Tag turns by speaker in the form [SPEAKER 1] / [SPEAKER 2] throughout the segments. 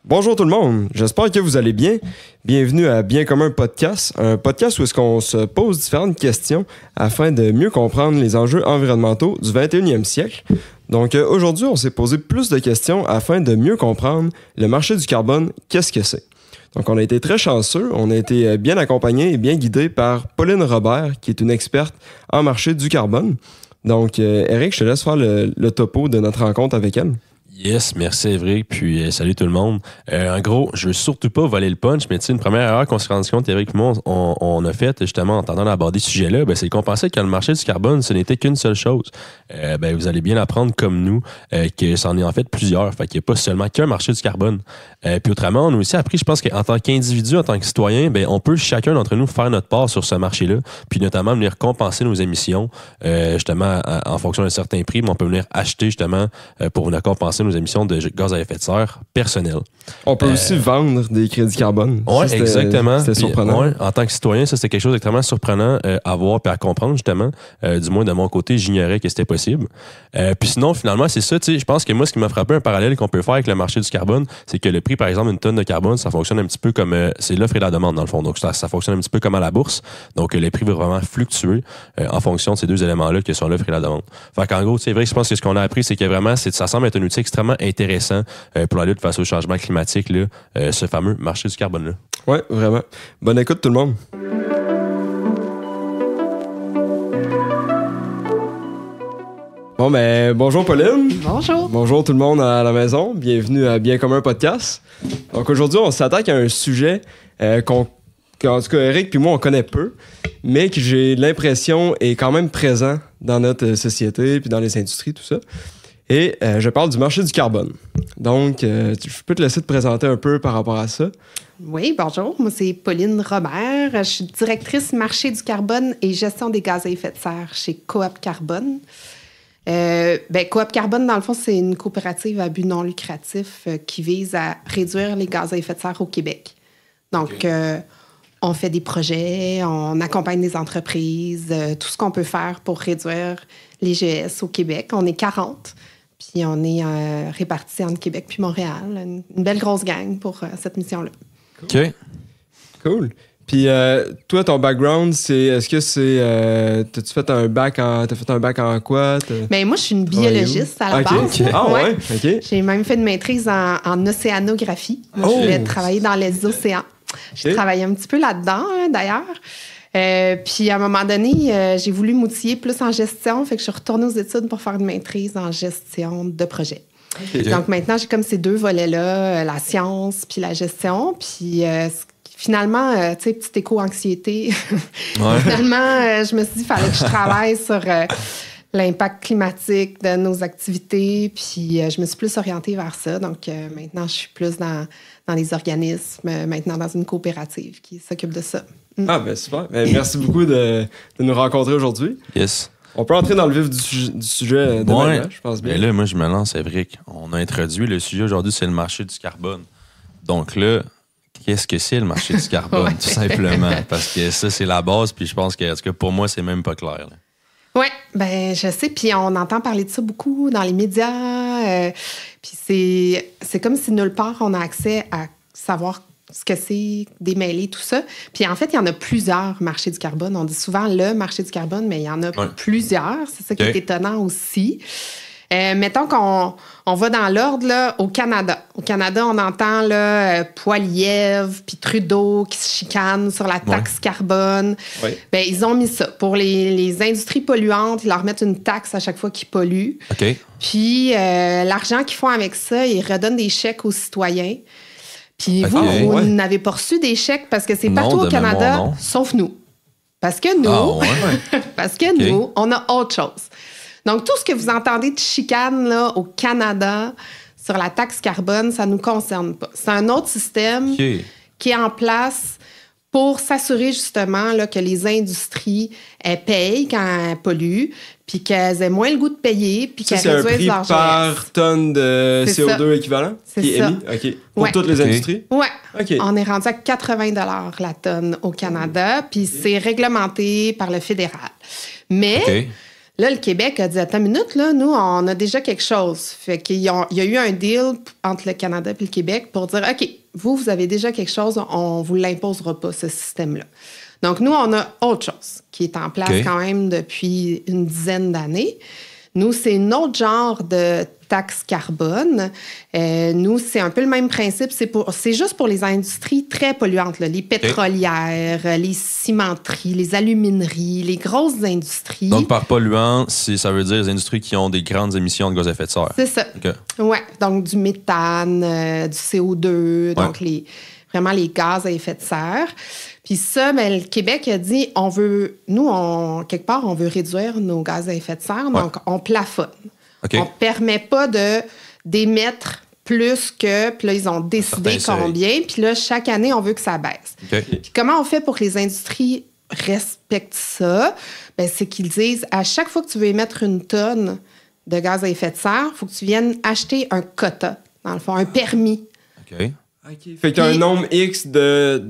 [SPEAKER 1] Bonjour tout le monde, j'espère que vous allez bien. Bienvenue à Bien commun podcast, un podcast où est-ce qu'on se pose différentes questions afin de mieux comprendre les enjeux environnementaux du 21e siècle. Donc aujourd'hui, on s'est posé plus de questions afin de mieux comprendre le marché du carbone, qu'est-ce que c'est. Donc on a été très chanceux, on a été bien accompagnés et bien guidés par Pauline Robert, qui est une experte en marché du carbone. Donc Eric, je te laisse faire le topo de notre rencontre avec elle.
[SPEAKER 2] Yes, merci Évric, puis salut tout le monde. En gros, je veux surtout pas voler le punch, mais tu sais, une première erreur qu'on s'est rendu compte, Évric et moi, on a fait justement en tentant d'aborder ce sujet-là, c'est qu'on pensait que le marché du carbone, ce n'était qu'une seule chose. Vous allez bien apprendre comme nous que c'en est en fait plusieurs, fait qu'il n'y a pas seulement qu'un marché du carbone. Puis autrement, on a aussi appris, je pense qu'en tant qu'individu, en tant que citoyen, on peut chacun d'entre nous faire notre part sur ce marché-là, puis notamment venir compenser nos émissions, justement en fonction d'un certain prix, mais on peut venir acheter justement pour venir compenser nos émissions de gaz à effet de serre personnelles.
[SPEAKER 1] On peut aussi vendre des crédits carbone.
[SPEAKER 2] Oui, exactement.
[SPEAKER 1] C'était surprenant.
[SPEAKER 2] Ouais, en tant que citoyen, ça c'était quelque chose d'extrêmement surprenant à voir et à comprendre justement. Du moins de mon côté, j'ignorais que c'était possible. Puis sinon, finalement, c'est ça. Je pense que moi, ce qui m'a frappé un parallèle qu'on peut faire avec le marché du carbone, c'est que le prix, par exemple, d'une tonne de carbone, ça fonctionne un petit peu comme c'est l'offre et la demande dans le fond. Donc ça fonctionne un petit peu comme à la bourse. Donc les prix vont vraiment fluctuer en fonction de ces deux éléments-là que sont l'offre et la demande. Fait qu'en gros, c'est vrai que je pense que ce qu'on a appris, c'est que vraiment, ça semble être un outil extrêmement intéressant pour la lutte face au changement climatique, là, ce fameux marché du carbone-là.
[SPEAKER 1] Oui, vraiment. Bonne écoute tout le monde. Bon, bonjour Pauline.
[SPEAKER 3] Bonjour.
[SPEAKER 1] Bonjour tout le monde à la maison. Bienvenue à Bien commun podcast. Donc aujourd'hui, on s'attaque à un sujet qu'en tout cas, Eric puis moi, on connaît peu, mais que j'ai l'impression est quand même présent dans notre société puis dans les industries, tout ça. Et je parle du marché du carbone. Donc, je peux te laisser te présenter un peu par rapport à ça.
[SPEAKER 3] Oui, bonjour. Moi, c'est Pauline Robert. Je suis directrice marché du carbone et gestion des gaz à effet de serre chez Coop Carbone. Coop Carbone, dans le fond, c'est une coopérative à but non lucratif qui vise à réduire les gaz à effet de serre au Québec. Donc, on fait des projets, on accompagne des entreprises, tout ce qu'on peut faire pour réduire les GES au Québec. On est 40. Puis on est répartis entre Québec puis Montréal. Une belle grosse gang pour cette mission-là.
[SPEAKER 2] OK.
[SPEAKER 1] Cool. Puis toi, ton background, est-ce que c'est... T'as-tu fait un bac en quoi?
[SPEAKER 3] Moi, je suis une biologiste à la base.
[SPEAKER 1] Okay. Ah ouais? OK.
[SPEAKER 3] J'ai même fait une maîtrise en océanographie. Moi, je voulais travailler dans les océans. J'ai travaillé un petit peu là-dedans, d'ailleurs. Puis à un moment donné, j'ai voulu m'outiller plus en gestion, fait que je suis retournée aux études pour faire une maîtrise en gestion de projet. Okay. Donc maintenant, j'ai comme ces deux volets-là, la science puis la gestion. Puis finalement, tu sais, petite éco-anxiété. Ouais. Finalement, je me suis dit qu'il fallait que je travaille sur l'impact climatique de nos activités. Puis je me suis plus orientée vers ça. Donc maintenant, je suis plus dans les organismes, maintenant dans une coopérative qui s'occupe de ça.
[SPEAKER 1] Ah, super. Merci beaucoup de nous rencontrer aujourd'hui.
[SPEAKER 2] Yes.
[SPEAKER 1] On peut entrer dans le vif du sujet de maintenant, je pense bien.
[SPEAKER 2] Mais là, moi, je me lance, Évric. On a introduit le sujet aujourd'hui, c'est le marché du carbone. Donc là, qu'est-ce que c'est le marché du carbone, tout simplement? Parce que ça, c'est la base, puis je pense que, en tout cas, pour moi, c'est même pas clair.
[SPEAKER 3] Oui, je sais. Puis on entend parler de ça beaucoup dans les médias. Puis c'est comme si nulle part on a accès à savoir ce que c'est, démêler tout ça. Puis en fait, il y en a plusieurs marchés du carbone. On dit souvent le marché du carbone, mais il y en a plusieurs. C'est ça qui est étonnant aussi. Mettons qu'on va dans l'ordre là, au Canada. Au Canada, on entend là, Poilievre puis Trudeau qui se chicanent sur la taxe carbone. Ouais. Ils ont mis ça. Pour les industries polluantes, ils leur mettent une taxe à chaque fois qu'ils polluent.
[SPEAKER 2] Okay.
[SPEAKER 3] Puis l'argent qu'ils font avec ça, ils redonnent des chèques aux citoyens. Puis vous n'avez pas reçu des chèques parce que c'est partout au Canada, sauf nous. Parce que nous, on a autre chose. Donc, tout ce que vous entendez de chicane là, au Canada sur la taxe carbone, ça ne nous concerne pas. C'est un autre système qui est en place pour s'assurer justement là, que les industries elles payent quand elles polluent, puis qu'elles aient moins le goût de payer, puis qu'elles réduisent leur
[SPEAKER 1] GS. C'est un prix par tonne de CO2 équivalent qui est émis? OK. Pour toutes les industries?
[SPEAKER 3] Oui. Okay. On est rendu à 80 $ la tonne au Canada, puis c'est réglementé par le fédéral. Mais Là, le Québec a dit, attends une minute, là, nous, on a déjà quelque chose. Fait qu'il y a eu un deal entre le Canada et le Québec pour dire, OK, vous avez déjà quelque chose, on vous l'imposera pas, ce système-là. Donc, nous, on a autre chose qui est en place quand même depuis une dizaine d'années. Nous, c'est un autre genre de taxe carbone. Nous, c'est un peu le même principe. C'est juste pour les industries très polluantes, là, les pétrolières, les cimenteries, les alumineries, les grosses industries.
[SPEAKER 2] Donc, par polluant, ça veut dire les industries qui ont des grandes émissions de gaz à effet de serre.
[SPEAKER 3] C'est ça. Oui, donc du méthane, du CO2, donc vraiment les gaz à effet de serre. Puis ça, le Québec a dit, quelque part, on veut réduire nos gaz à effet de serre, donc on plafonne. On ne permet pas d'émettre plus que... Puis là, ils ont décidé combien. Puis là, chaque année, on veut que ça baisse. Puis comment on fait pour que les industries respectent ça? Bien, c'est qu'ils disent, à chaque fois que tu veux émettre une tonne de gaz à effet de serre, il faut que tu viennes acheter un quota, dans le fond, un permis.
[SPEAKER 1] OK. Fait qu'il y a un nombre X de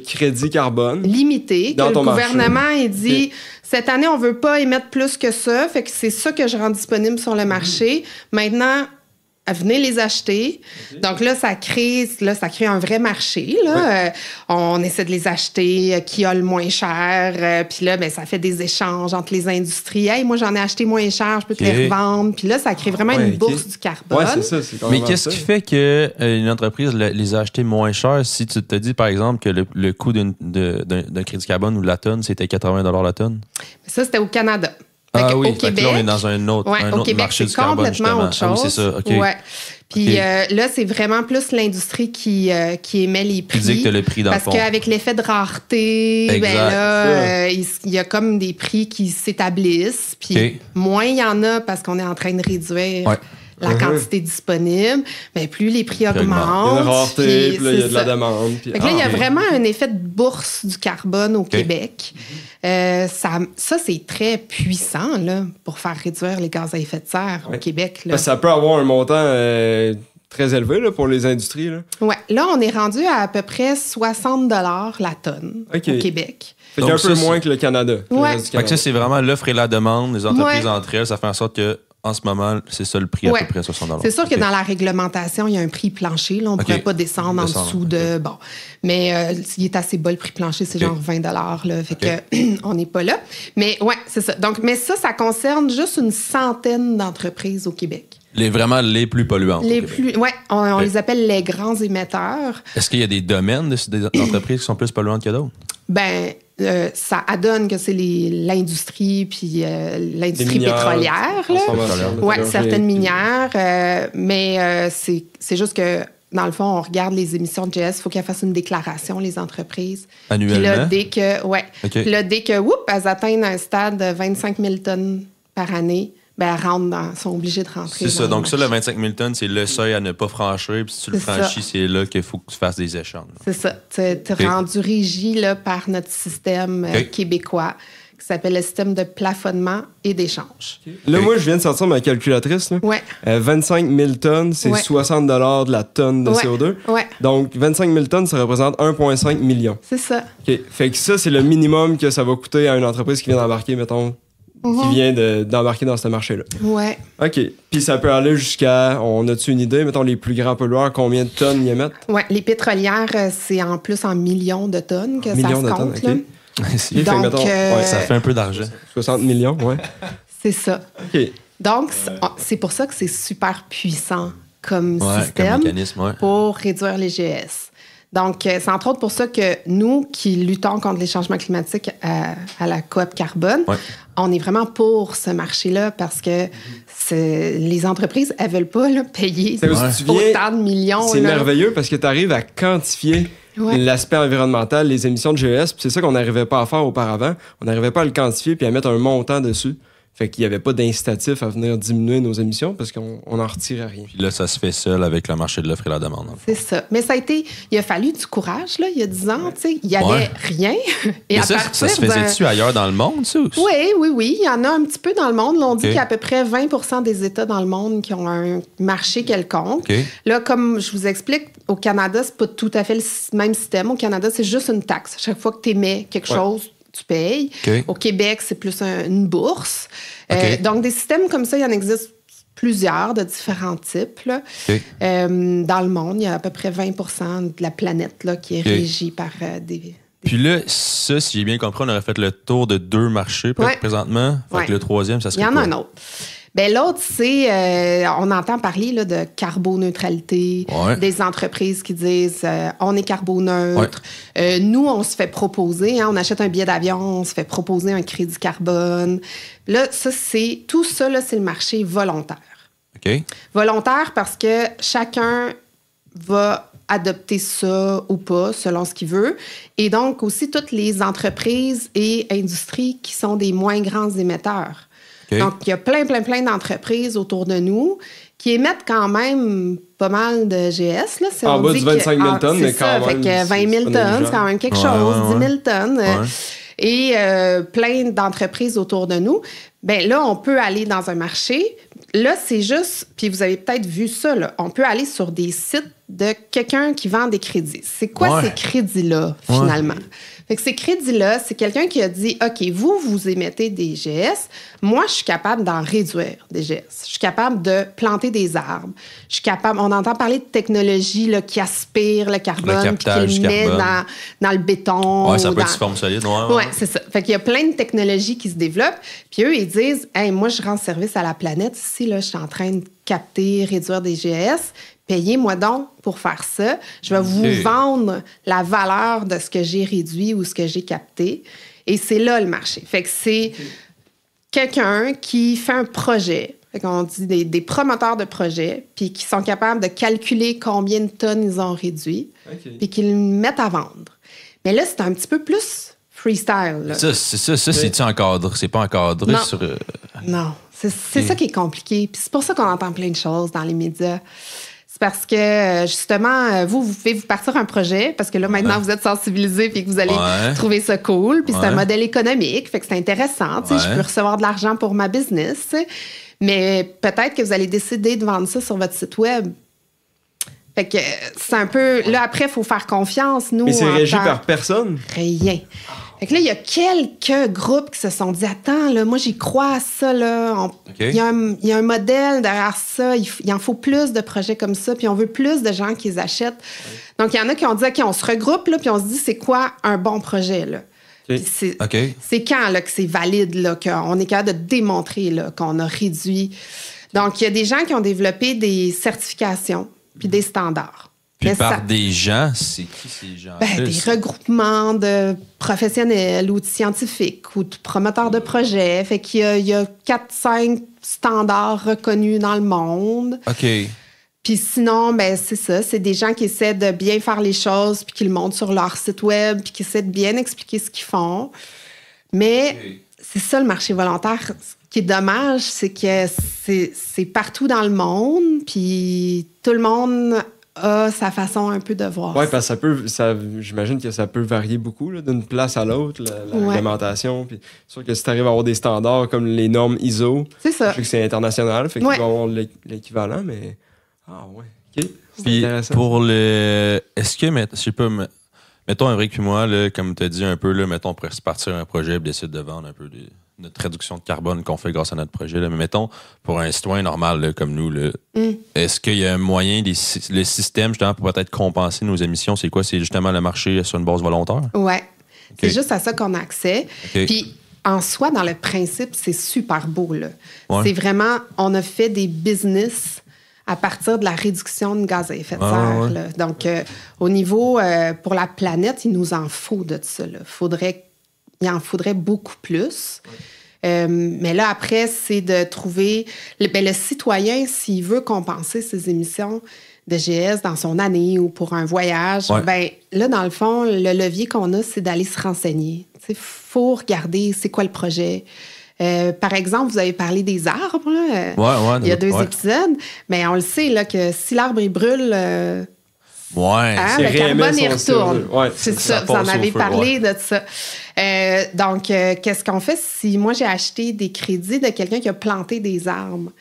[SPEAKER 1] crédits carbone.
[SPEAKER 3] Limité. Que le gouvernement, il dit, cette année, on ne veut pas émettre plus que ça. Fait que c'est ça que je rends disponible sur le marché. Maintenant, venez les acheter. Donc là, ça crée un vrai marché. Là. On essaie de les acheter, qui a le moins cher. Puis là, ça fait des échanges entre les industries. Hey, moi, j'en ai acheté moins cher, je peux te les revendre. Puis là, ça crée vraiment une bourse du carbone.
[SPEAKER 1] Ouais, c'est ça. C'est
[SPEAKER 2] mais qu'est-ce qui fait qu'une entreprise les a achetés moins cher si tu te dis, par exemple, que le coût d'un crédit carbone ou de la tonne, c'était 80 $ la tonne?
[SPEAKER 3] Ça, c'était au Canada.
[SPEAKER 2] Au
[SPEAKER 3] Québec,
[SPEAKER 2] là, on est dans un autre
[SPEAKER 3] Québec,
[SPEAKER 2] marché du carbone,
[SPEAKER 3] complètement autre chose.
[SPEAKER 2] Oui, c'est ça, OK.
[SPEAKER 3] Ouais. Puis là, c'est vraiment plus l'industrie qui émet les prix.
[SPEAKER 2] Qui dicte le prix, dans le fond.
[SPEAKER 3] Parce qu'avec l'effet de rareté, il y a comme des prix qui s'établissent. Puis moins il y en a parce qu'on est en train de réduire la quantité disponible, plus les prix augmentent.
[SPEAKER 1] Il y a une rareté, puis là, il y a de la demande. Puis...
[SPEAKER 3] Fait que là, il y a vraiment un effet de bourse du carbone au Québec. Ça, c'est très puissant là, pour faire réduire les gaz à effet de serre au Québec. Là.
[SPEAKER 1] Ça peut avoir un montant très élevé là, pour les industries.
[SPEAKER 3] Oui. Là, on est rendu à peu près 60 $ la tonne au Québec.
[SPEAKER 1] Fait qu'un peu moins que le Canada.
[SPEAKER 2] Fait que ça, c'est vraiment l'offre et la demande, les entreprises entre elles. Ça fait en sorte que en ce moment, c'est ça le prix à peu près 60 $.
[SPEAKER 3] C'est sûr que dans la réglementation, il y a un prix plancher. Là, on ne pourrait pas descendre en dessous de... Bon, mais il est assez bas, le prix plancher, c'est genre 20 $. Là, fait que on n'est pas là. Mais ouais, c'est ça. Donc, mais ça concerne juste une centaine d'entreprises au Québec.
[SPEAKER 2] Vraiment les plus polluantes.
[SPEAKER 3] On les appelle les grands émetteurs.
[SPEAKER 2] Est-ce qu'il y a des domaines d'entreprises qui sont plus polluantes que d'autres?
[SPEAKER 3] Ça adonne que c'est l'industrie puis l'industrie pétrolière. Oui, certaines minières. Mais c'est juste que, dans le fond, on regarde les émissions de GS. Il faut qu'elles fassent une déclaration, les entreprises.
[SPEAKER 2] Annuellement?
[SPEAKER 3] Puis là, dès que elles atteignent un stade de 25 000 tonnes par année, elles sont obligées de rentrer.
[SPEAKER 2] C'est ça. Donc, ça, le 25 000 tonnes, c'est le seuil à ne pas franchir. Puis si tu le franchis, c'est là qu'il faut que tu fasses des échanges.
[SPEAKER 3] C'est ça. Tu es rendu régi là, par notre système québécois qui s'appelle le système de plafonnement et d'échange.
[SPEAKER 1] Là, moi, je viens de sortir ma calculatrice. Là. 25 000 tonnes, c'est 60 $ de la tonne de CO2. Donc, 25 000 tonnes, ça représente 1,5 million.
[SPEAKER 3] C'est ça.
[SPEAKER 1] Fait que ça, c'est le minimum que ça va coûter à une entreprise qui vient d'embarquer, mettons, qui vient d'embarquer dans ce marché-là.
[SPEAKER 3] Ouais.
[SPEAKER 1] OK. Puis ça peut aller jusqu'à... On a-tu une idée, mettons, les plus grands pollueurs, combien de tonnes ils émettent? Oui,
[SPEAKER 3] les pétrolières, c'est en plus en millions de tonnes que ça se compte.
[SPEAKER 1] Okay.
[SPEAKER 3] Donc,
[SPEAKER 2] mettons, ça fait un peu d'argent.
[SPEAKER 1] 60 millions,
[SPEAKER 3] C'est ça.
[SPEAKER 1] OK.
[SPEAKER 3] Donc, c'est pour ça que c'est super puissant comme système
[SPEAKER 2] comme mécanisme,
[SPEAKER 3] pour réduire les GES. Donc, c'est entre autres pour ça que nous, qui luttons contre les changements climatiques à la Coop Carbone, on est vraiment pour ce marché-là parce que les entreprises, elles ne veulent pas payer autant de millions.
[SPEAKER 1] C'est merveilleux parce que tu arrives à quantifier l'aspect environnemental, les émissions de GES. Puis c'est ça qu'on n'arrivait pas à faire auparavant. On n'arrivait pas à le quantifier puis à mettre un montant dessus. Fait qu'il n'y avait pas d'incitatif à venir diminuer nos émissions parce qu'on n'en retirait rien.
[SPEAKER 2] Puis là, ça se fait seul avec le marché de l'offre et la demande.
[SPEAKER 3] C'est ça. Mais il a fallu du courage, là, il y a 10 ans. Il n'y avait rien.
[SPEAKER 2] Et ça se faisait-tu ailleurs dans le monde, ça?
[SPEAKER 3] Oui. Il y en a un petit peu dans le monde. Là, on dit qu'il y a à peu près 20 des États dans le monde qui ont un marché quelconque. Là, comme je vous explique, au Canada, c'est pas tout à fait le même système. Au Canada, c'est juste une taxe. Chaque fois que tu émets quelque chose, tu payes.
[SPEAKER 4] Okay.
[SPEAKER 3] Au Québec, c'est plus une bourse.
[SPEAKER 4] Okay.
[SPEAKER 3] Donc, des systèmes comme ça, il y en existe plusieurs de différents types. Là.
[SPEAKER 4] Okay.
[SPEAKER 3] Dans le monde, il y a à peu près 20 de la planète là, qui est régie par des...
[SPEAKER 4] Puis là, ça, si j'ai bien compris, on aurait fait le tour de 2 marchés présentement. Fait que le troisième, ça serait
[SPEAKER 3] Il y en
[SPEAKER 4] quoi?
[SPEAKER 3] a un autre. Ben, l'autre, c'est, on entend parler là, de carboneutralité, des entreprises qui disent on est carboneutre. Nous, on se fait proposer, on achète un billet d'avion, on se fait proposer un crédit carbone. Là, tout ça, là, c'est le marché volontaire.
[SPEAKER 4] OK.
[SPEAKER 3] Volontaire parce que chacun va adopter ça ou pas, selon ce qu'il veut. Et donc, aussi, toutes les entreprises et industries qui sont des moins grands émetteurs. Okay. Donc, il y a plein d'entreprises autour de nous qui émettent quand même pas mal de GS. Là.
[SPEAKER 1] En bas du 25 000 tonnes, mais quand même.
[SPEAKER 3] Fait que 20 000 tonnes, c'est quand même quelque chose. 10 000 tonnes. Et plein d'entreprises autour de nous. Bien là, on peut aller dans un marché. Là, c'est juste, puis vous avez peut-être vu ça, là, on peut aller sur des sites de quelqu'un qui vend des crédits. C'est quoi ces crédits-là, finalement? Fait que ces crédits-là, c'est quelqu'un qui a dit, OK, vous émettez des GS, moi, je suis capable d'en réduire des GS. Je suis capable de planter des arbres. Je suis capable, on entend parler de technologie là, qui aspire le carbone, puis qui le met dans le béton.
[SPEAKER 4] Oui, ça peut être sous forme solide.
[SPEAKER 3] Oui, c'est ça. Fait qu'il y a plein de technologies qui se développent, puis eux, ils disent, hey, moi, je rends service à la planète. Ici, là, je suis en train de capter, réduire des GS. Payez-moi donc pour faire ça. Je vais vous vendre la valeur de ce que j'ai réduit ou ce que j'ai capté. Et c'est là le marché. Fait que c'est quelqu'un qui fait un projet. Fait qu'on dit des promoteurs de projets, puis qui sont capables de calculer combien de tonnes ils ont réduit, puis qu'ils le mettent à vendre. Mais là, c'est un petit peu plus freestyle. Là.
[SPEAKER 4] Ça, c'est-tu encadré? C'est pas encadré sur...
[SPEAKER 3] Non, c'est ça qui est compliqué. Puis c'est pour ça qu'on entend plein de choses dans les médias. C'est parce que, justement, vous pouvez vous partir un projet, parce que là, maintenant, vous êtes sensibilisé puis que vous allez trouver ça cool. Puis c'est un modèle économique, fait que c'est intéressant. Je peux recevoir de l'argent pour ma business. T'sais. Mais peut-être que vous allez décider de vendre ça sur votre site web. Fait que c'est un peu... Là, après, il faut faire confiance, nous.
[SPEAKER 1] Mais c'est régi par personne?
[SPEAKER 3] Rien. Fait que là, il y a quelques groupes qui se sont dit, attends, là, moi, j'y crois à ça, là. Il y a un modèle derrière ça. Il en faut plus de projets comme ça, puis on veut plus de gens qui les achètent. Donc, il y en a qui ont dit, OK, on se regroupe, là, puis on se dit, c'est quoi un bon projet, là? C'est quand, là, que c'est valide, là, qu'on est capable de démontrer, là, qu'on a réduit. Donc, il y a des gens qui ont développé des certifications puis des standards.
[SPEAKER 4] Puis des gens, c'est qui ces gens?
[SPEAKER 3] Des regroupements de professionnels ou de scientifiques ou de promoteurs de projets. Fait qu'il y a 4-5 standards reconnus dans le monde.
[SPEAKER 4] OK.
[SPEAKER 3] Puis sinon, c'est ça. C'est des gens qui essaient de bien faire les choses puis qui le montrent sur leur site web puis qui essaient de bien expliquer ce qu'ils font. Mais c'est ça, le marché volontaire. Ce qui est dommage, c'est que c'est partout dans le monde puis tout le monde... a sa façon un peu de voir.
[SPEAKER 1] Oui, parce que j'imagine que ça peut varier beaucoup là, d'une place à l'autre, la réglementation. Puis c'est sûr que si tu arrives à avoir des standards comme les normes ISO,
[SPEAKER 3] c'est ça.
[SPEAKER 1] Je sais que c'est international, fait qu'ils vont avoir l'équivalent, mais... Ah ouais, OK.
[SPEAKER 4] Puis pour le... Est-ce que, je sais pas, mettons, Henrik puis moi, là, comme tu as dit un peu, là, mettons, on pourrait se partir un projet et décider de vendre un peu notre réduction de carbone qu'on fait grâce à notre projet. Là. Mais mettons, pour un citoyen normal là, comme nous, là, est-ce qu'il y a un moyen, le système, justement, pour peut-être compenser nos émissions? C'est quoi? C'est justement le marché sur une base volontaire?
[SPEAKER 3] Oui. C'est juste à ça qu'on a accès. Puis, en soi, dans le principe, c'est super beau. Là. C'est vraiment, on a fait des business à partir de la réduction de gaz à effet de serre. Là. Donc, au niveau, pour la planète, il nous en faut de ça. Là. Il en faudrait beaucoup plus. Mais là, après, c'est de trouver... le citoyen, s'il veut compenser ses émissions de GS dans son année ou pour un voyage, là, dans le fond, le levier qu'on a, c'est d'aller se renseigner. Il faut regarder c'est quoi le projet. Par exemple, vous avez parlé des arbres. Là. Il y a 2 épisodes. Mais on le sait là, que si l'arbre il brûle... le carbone, il retourne. C'est ça, vous en avez parlé de ça. Donc, qu'est-ce qu'on fait si moi, j'ai acheté des crédits de quelqu'un qui a planté des arbres?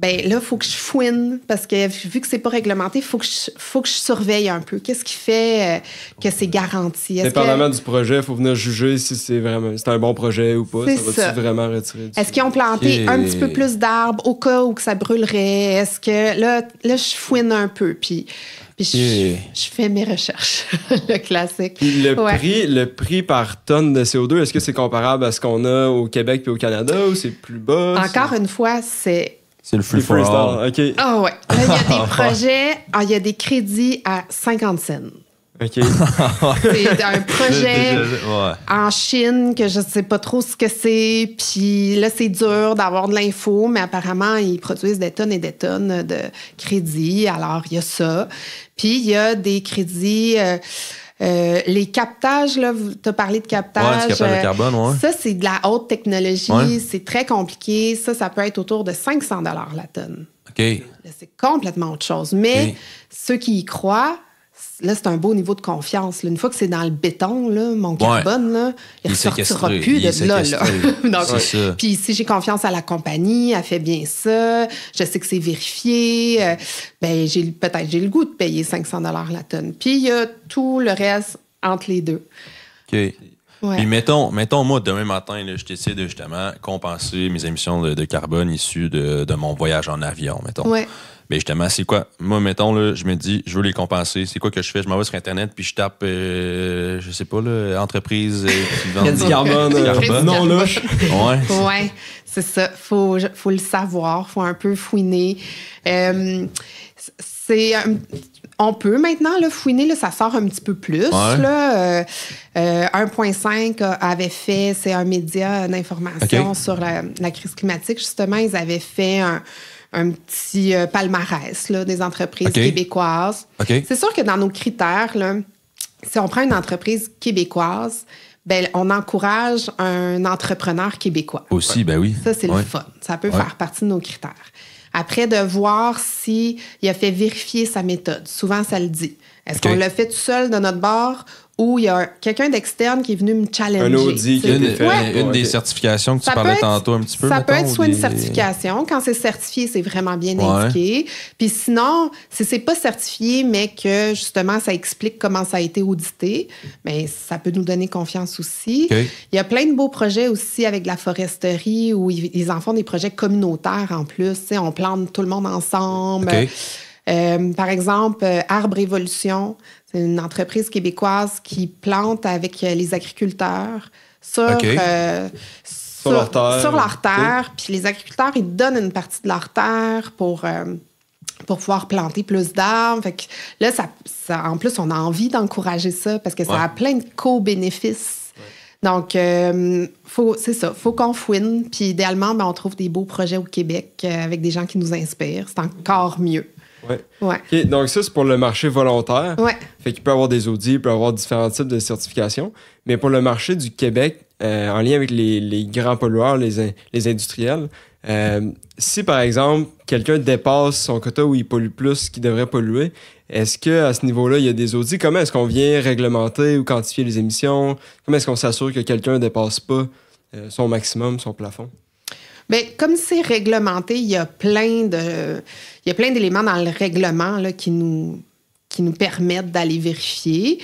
[SPEAKER 3] Ben là, il faut que je fouine parce que vu que c'est pas réglementé, il faut que je surveille un peu. Qu'est-ce qui fait que c'est garanti?
[SPEAKER 1] Dépendamment du projet, il faut venir juger si c'est un bon projet ou pas. Ça va-tu vraiment retirer
[SPEAKER 3] Est-ce qu'ils ont planté un petit peu plus d'arbres au cas où que ça brûlerait? Est-ce que là je fouine un peu, puis je fais mes recherches, le classique.
[SPEAKER 1] Puis le prix par tonne de CO2, est-ce que c'est comparable à ce qu'on a au Québec et au Canada ou c'est plus bas?
[SPEAKER 3] Encore une fois, c'est
[SPEAKER 2] le free for all.
[SPEAKER 1] OK.
[SPEAKER 3] Ah ouais. Là, il y a des projets, il y a des crédits à 50 cents.
[SPEAKER 1] OK.
[SPEAKER 3] C'est un projet en Chine que je sais pas trop ce que c'est. Puis là, c'est dur d'avoir de l'info, mais apparemment, ils produisent des tonnes et des tonnes de crédits. Alors, il y a ça. Puis, il y a des crédits... les captages, là, tu as parlé de captage.
[SPEAKER 2] Ouais, captage de carbone, ouais.
[SPEAKER 3] Ça, c'est de la haute technologie.
[SPEAKER 2] Ouais.
[SPEAKER 3] C'est très compliqué. Ça peut être autour de 500 $ la tonne.
[SPEAKER 2] OK.
[SPEAKER 3] Là, c'est complètement autre chose. Mais ceux qui y croient, là, c'est un beau niveau de confiance. Là. Une fois que c'est dans le béton, là, mon carbone, là, il ne ressortira plus de là. Donc, puis si j'ai confiance à la compagnie, elle fait bien ça, je sais que c'est vérifié, peut-être j'ai le goût de payer 500 $ la tonne. Puis il y a tout le reste entre les deux.
[SPEAKER 2] OK.
[SPEAKER 3] Ouais.
[SPEAKER 2] Puis mettons, moi, demain matin, là, je décide de justement compenser mes émissions de carbone issues de mon voyage en avion, mettons.
[SPEAKER 3] Ouais.
[SPEAKER 2] Mais justement, c'est quoi? Moi, mettons, là, je me dis, je veux les compenser. C'est quoi que je fais? Je m'en vais sur Internet, puis je tape, je sais pas, là, entreprise qui vend
[SPEAKER 1] du carbone. Non, là.
[SPEAKER 3] Ouais, c'est ça. Faut le savoir. Faut un peu fouiner. On peut maintenant là, fouiner, là, ça sort un petit peu plus.
[SPEAKER 2] Ouais.
[SPEAKER 3] Là, 1.5 avait fait, c'est un média d'information sur la crise climatique. Justement, ils avaient fait un petit palmarès là, des entreprises québécoises. C'est sûr que dans nos critères, là, si on prend une entreprise québécoise, ben, on encourage un entrepreneur québécois.
[SPEAKER 2] Aussi, ben oui.
[SPEAKER 3] Ça, c'est le fun. Ça peut faire partie de nos critères. Après, de voir s'il a fait vérifier sa méthode. Souvent, ça le dit. Est-ce qu'on l'a fait tout seul de notre bord ou il y a quelqu'un d'externe qui est venu me challenger?
[SPEAKER 1] Un audit qui a été fait.
[SPEAKER 2] Une des certifications que tu parlais tantôt un petit peu.
[SPEAKER 3] Ça peut être soit une certification. Quand c'est certifié, c'est vraiment bien indiqué. Puis sinon, si c'est pas certifié, mais que justement, ça explique comment ça a été audité, bien, ça peut nous donner confiance aussi. Il y a plein de beaux projets aussi avec de la foresterie où ils en font des projets communautaires en plus. T'sais, on plante tout le monde ensemble. Par exemple, Arbre Évolution, c'est une entreprise québécoise qui plante avec les agriculteurs sur leur terre. Puis les agriculteurs, ils donnent une partie de leur terre pour pouvoir planter plus d'arbres. Fait que là, ça, en plus, on a envie d'encourager ça parce que ça a plein de co-bénéfices. Donc, c'est ça. Faut qu'on fouine. Puis idéalement, on trouve des beaux projets au Québec avec des gens qui nous inspirent. C'est encore mieux.
[SPEAKER 1] Okay, donc ça, c'est pour le marché volontaire. Fait qu'il peut y avoir des audits, il peut y avoir différents types de certifications. Mais pour le marché du Québec, en lien avec les grands pollueurs, les industriels, si, par exemple, quelqu'un dépasse son quota où il pollue plus qu'il devrait polluer, est-ce qu'à ce niveau-là, il y a des audits? Comment est-ce qu'on vient réglementer ou quantifier les émissions? Comment est-ce qu'on s'assure que quelqu'un ne dépasse pas son maximum, son plafond?
[SPEAKER 3] Bien, comme c'est réglementé, il y a plein d'éléments dans le règlement là, qui nous permettent d'aller vérifier.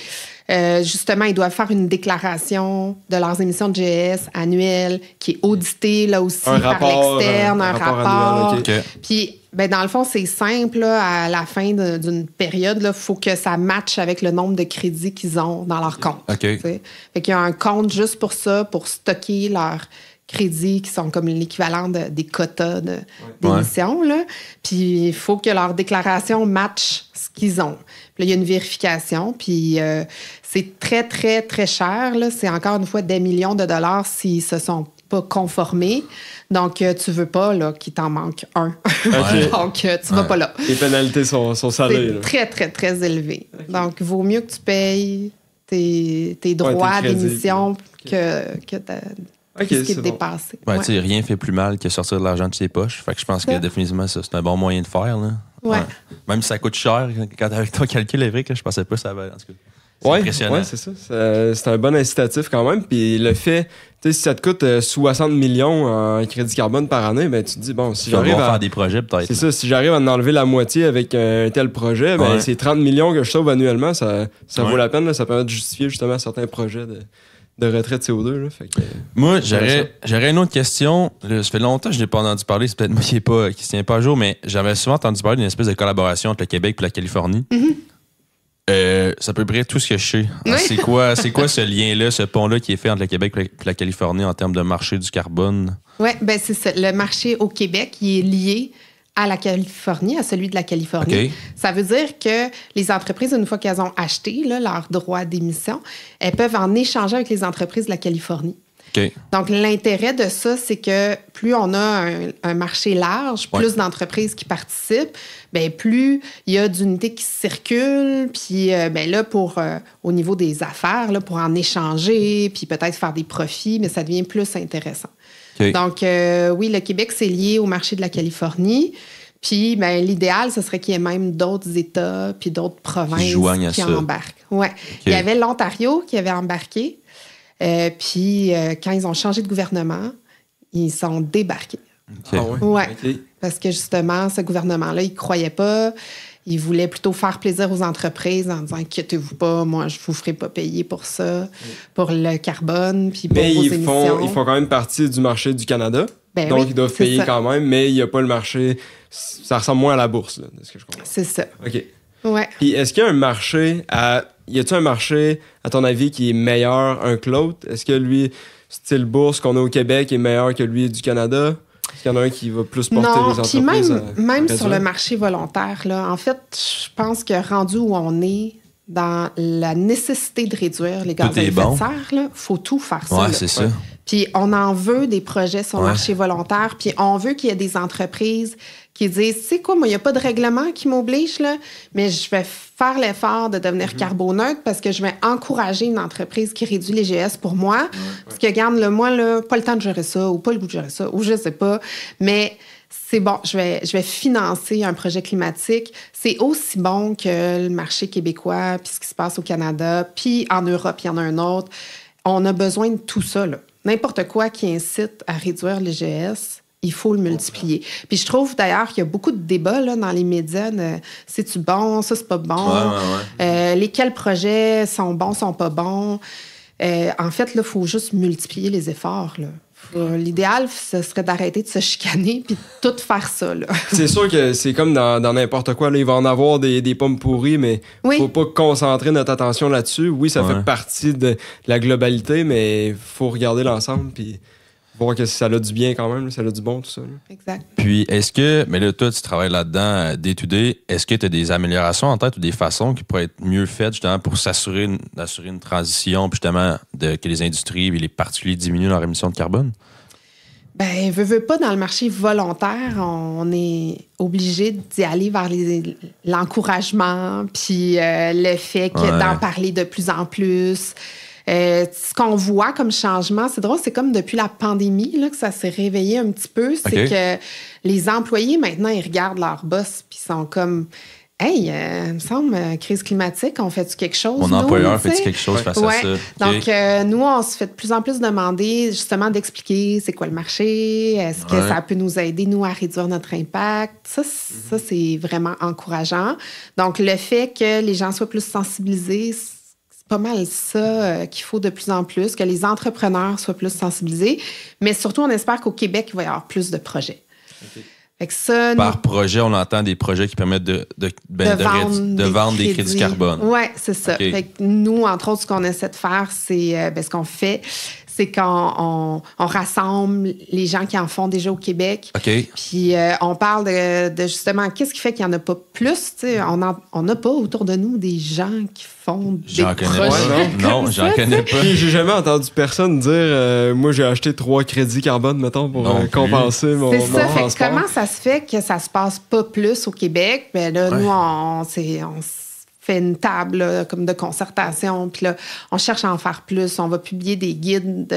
[SPEAKER 3] Justement, ils doivent faire une déclaration de leurs émissions de GES annuelles qui est auditée là aussi par l'externe, un rapport.
[SPEAKER 1] Annuel,
[SPEAKER 3] Puis, ben, dans le fond, c'est simple. Là, à la fin d'une période, il faut que ça matche avec le nombre de crédits qu'ils ont dans leur compte. Fait qu'il y a un compte juste pour ça, pour stocker leurs crédits qui sont comme l'équivalent des quotas d'émissions. Là. Puis il faut que leur déclaration matche ce qu'ils ont. Puis là, il y a une vérification. Puis c'est très, très, très cher. Là. C'est encore une fois des millions de dollars s'ils ne se sont pas conformés. Donc, tu ne veux pas là, qu'il t'en manque un. Donc, tu ne vas pas là.
[SPEAKER 1] Les pénalités sont salées.
[SPEAKER 3] C'est très, très, très élevé. Donc, il vaut mieux que tu payes tes droits d'émission que ce qui est dépassé.
[SPEAKER 2] Tu sais, rien fait plus mal que sortir de l'argent de ses poches. Fait que je pense que définitivement, ça, c'est un bon moyen de faire. Là. Même si ça coûte cher, quand avec ton calcul, Évric, je pensais pas que ça va. En tout cas.
[SPEAKER 1] Ouais,
[SPEAKER 4] impressionnant.
[SPEAKER 1] ouais, c'est ça. C'est un bon incitatif quand même. Puis le fait, tu sais, si ça te coûte 60 millions en crédit carbone par année, ben tu te dis, bon, si j'arrive à
[SPEAKER 4] faire des projets, peut-être.
[SPEAKER 1] C'est ça, si j'arrive à en enlever la moitié avec un tel projet, ben c'est 30 millions que je sauve annuellement, ça vaut la peine. Là, ça permet de justifier justement certains projets de retrait de CO2. Là, fait que,
[SPEAKER 4] moi, j'aurais une autre question. Là, ça fait longtemps que je n'ai pas entendu parler. C'est peut-être moi qui ne se tient pas à jour, mais j'avais souvent entendu parler d'une espèce de collaboration entre le Québec et la Californie. C'est à peu près tout ce que je sais.
[SPEAKER 3] Oui.
[SPEAKER 4] C'est quoi ce lien-là, ce pont-là qui est fait entre le Québec et la Californie en termes de marché du carbone?
[SPEAKER 3] Oui, ben c'est ça. Le marché au Québec, il est lié à la Californie, à celui de la Californie.
[SPEAKER 4] Okay.
[SPEAKER 3] Ça veut dire que les entreprises, une fois qu'elles ont acheté là, leur droit d'émission, elles peuvent en échanger avec les entreprises de la Californie.
[SPEAKER 4] Okay.
[SPEAKER 3] Donc, l'intérêt de ça, c'est que plus on a un marché large, plus d'entreprises qui participent, bien, plus il y a d'unités qui circulent, puis bien, là, au niveau des affaires, là, pour en échanger, puis peut-être faire des profits, mais ça devient plus intéressant. Okay. Donc, oui, le Québec, c'est lié au marché de la Californie. Puis, ben, l'idéal, ce serait qu'il y ait même d'autres États puis d'autres provinces qui embarquent. Ouais. Okay. Il y avait l'Ontario qui avait embarqué. Puis, quand ils ont changé de gouvernement, ils sont débarqués.
[SPEAKER 1] Okay. Ah ouais?
[SPEAKER 3] Ouais.
[SPEAKER 1] Okay.
[SPEAKER 3] Parce que, justement, ce gouvernement-là, il ne croyait pas. Il voulait plutôt faire plaisir aux entreprises en disant « Inquiétez-vous pas, moi, je ne vous ferai pas payer pour ça, pour le carbone, puis pour vos émissions. »
[SPEAKER 1] Ils font quand même partie du marché du Canada.
[SPEAKER 3] Ben
[SPEAKER 1] donc,
[SPEAKER 3] oui,
[SPEAKER 1] ils doivent payer quand même, mais il n'y a pas le marché... Ça ressemble moins à la bourse, là, de ce que je comprends.
[SPEAKER 3] C'est ça.
[SPEAKER 1] OK.
[SPEAKER 3] Ouais.
[SPEAKER 1] Puis, est-ce qu'il y a un marché y a-t-il un marché, à ton avis, qui est meilleur un que l'autre? Est-ce que lui, style bourse qu'on a au Québec, est meilleur que lui du Canada? Est-ce qu'il y en a un qui va plus porter les entreprises?
[SPEAKER 3] Puis même sur le marché volontaire, là, en fait, je pense que rendu où on est dans la nécessité de réduire les gaz à effet de serre, il faut tout faire ça.
[SPEAKER 4] Ouais, c'est ça.
[SPEAKER 3] Puis on en veut des projets sur le marché volontaire, puis on veut qu'il y ait des entreprises qui disent, c'est quoi, moi, il n'y a pas de règlement qui m'oblige, là, mais je vais faire l'effort de devenir carboneutre parce que je vais encourager une entreprise qui réduit les GS pour moi. Parce que, regarde, moi, là, pas le temps de gérer ça, ou pas le goût de gérer ça, ou je sais pas, mais c'est bon, je vais financer un projet climatique. C'est aussi bon que le marché québécois, puis ce qui se passe au Canada, puis en Europe, il y en a un autre. On a besoin de tout ça, là. N'importe quoi qui incite à réduire les GS, il faut le multiplier. Puis je trouve d'ailleurs qu'il y a beaucoup de débats là, dans les médias de c'est-tu bon, ça c'est pas bon, lesquels projets sont bons, sont pas bons. En fait, là, il faut juste multiplier les efforts, là. L'idéal, ce serait d'arrêter de se chicaner puis de tout faire ça. Là.
[SPEAKER 1] C'est sûr que c'est comme dans n'importe quoi. Là, il va en avoir des pommes pourries, mais faut pas concentrer notre attention là-dessus. Oui, ça fait partie de la globalité, mais il faut regarder l'ensemble puis voir que ça a du bien quand même, ça a du bon, tout ça. Là.
[SPEAKER 3] Exact.
[SPEAKER 4] Puis, est-ce que, mais là, toi, tu travailles là-dedans day-to-day, est-ce que tu as des améliorations en tête ou des façons qui pourraient être mieux faites justement pour d'assurer une transition, puis justement, que les industries et les particuliers diminuent leur émission de carbone?
[SPEAKER 3] Bien, veut pas, dans le marché volontaire, on est obligé d'y aller vers l'encouragement, puis le fait d'en parler de plus en plus. Ce qu'on voit comme changement, c'est drôle, c'est comme depuis la pandémie là, que ça s'est réveillé un petit peu. C'est que les employés, maintenant, ils regardent leur boss puis ils sont comme « Hey, il me semble, crise climatique, on fait-tu quelque chose? »
[SPEAKER 4] Mon employeur fait-tu quelque chose face à ça?
[SPEAKER 3] Donc, nous, on se fait de plus en plus demander justement d'expliquer c'est quoi le marché, est-ce que ça peut nous aider, nous, à réduire notre impact. Ça, c'est vraiment encourageant. Donc, le fait que les gens soient plus sensibilisés, pas mal ça qu'il faut de plus en plus, que les entrepreneurs soient plus sensibilisés. Mais surtout, on espère qu'au Québec, il va y avoir plus de projets. Okay. Fait que ça,
[SPEAKER 4] par projet, on entend des projets qui permettent de vendre des crédits carbone.
[SPEAKER 3] Oui, c'est ça. Okay. Fait que nous, entre autres, ce qu'on essaie de faire, c'est ce qu'on fait, c'est qu'on rassemble les gens qui en font déjà au Québec.
[SPEAKER 4] Okay.
[SPEAKER 3] Puis on parle de justement qu'est-ce qui fait qu'il n'y en a pas plus. On n'a pas autour de nous des gens qui font des projets.
[SPEAKER 4] Non, j'en connais pas.
[SPEAKER 1] J'ai jamais entendu personne dire moi j'ai acheté 3 crédits carbone, mettons, pour compenser mon
[SPEAKER 3] transport.
[SPEAKER 1] Fait
[SPEAKER 3] que comment ça se fait que ça se passe pas plus au Québec? Ben là, nous, on fait une table là, comme de concertation, puis là, on cherche à en faire plus. On va publier des guides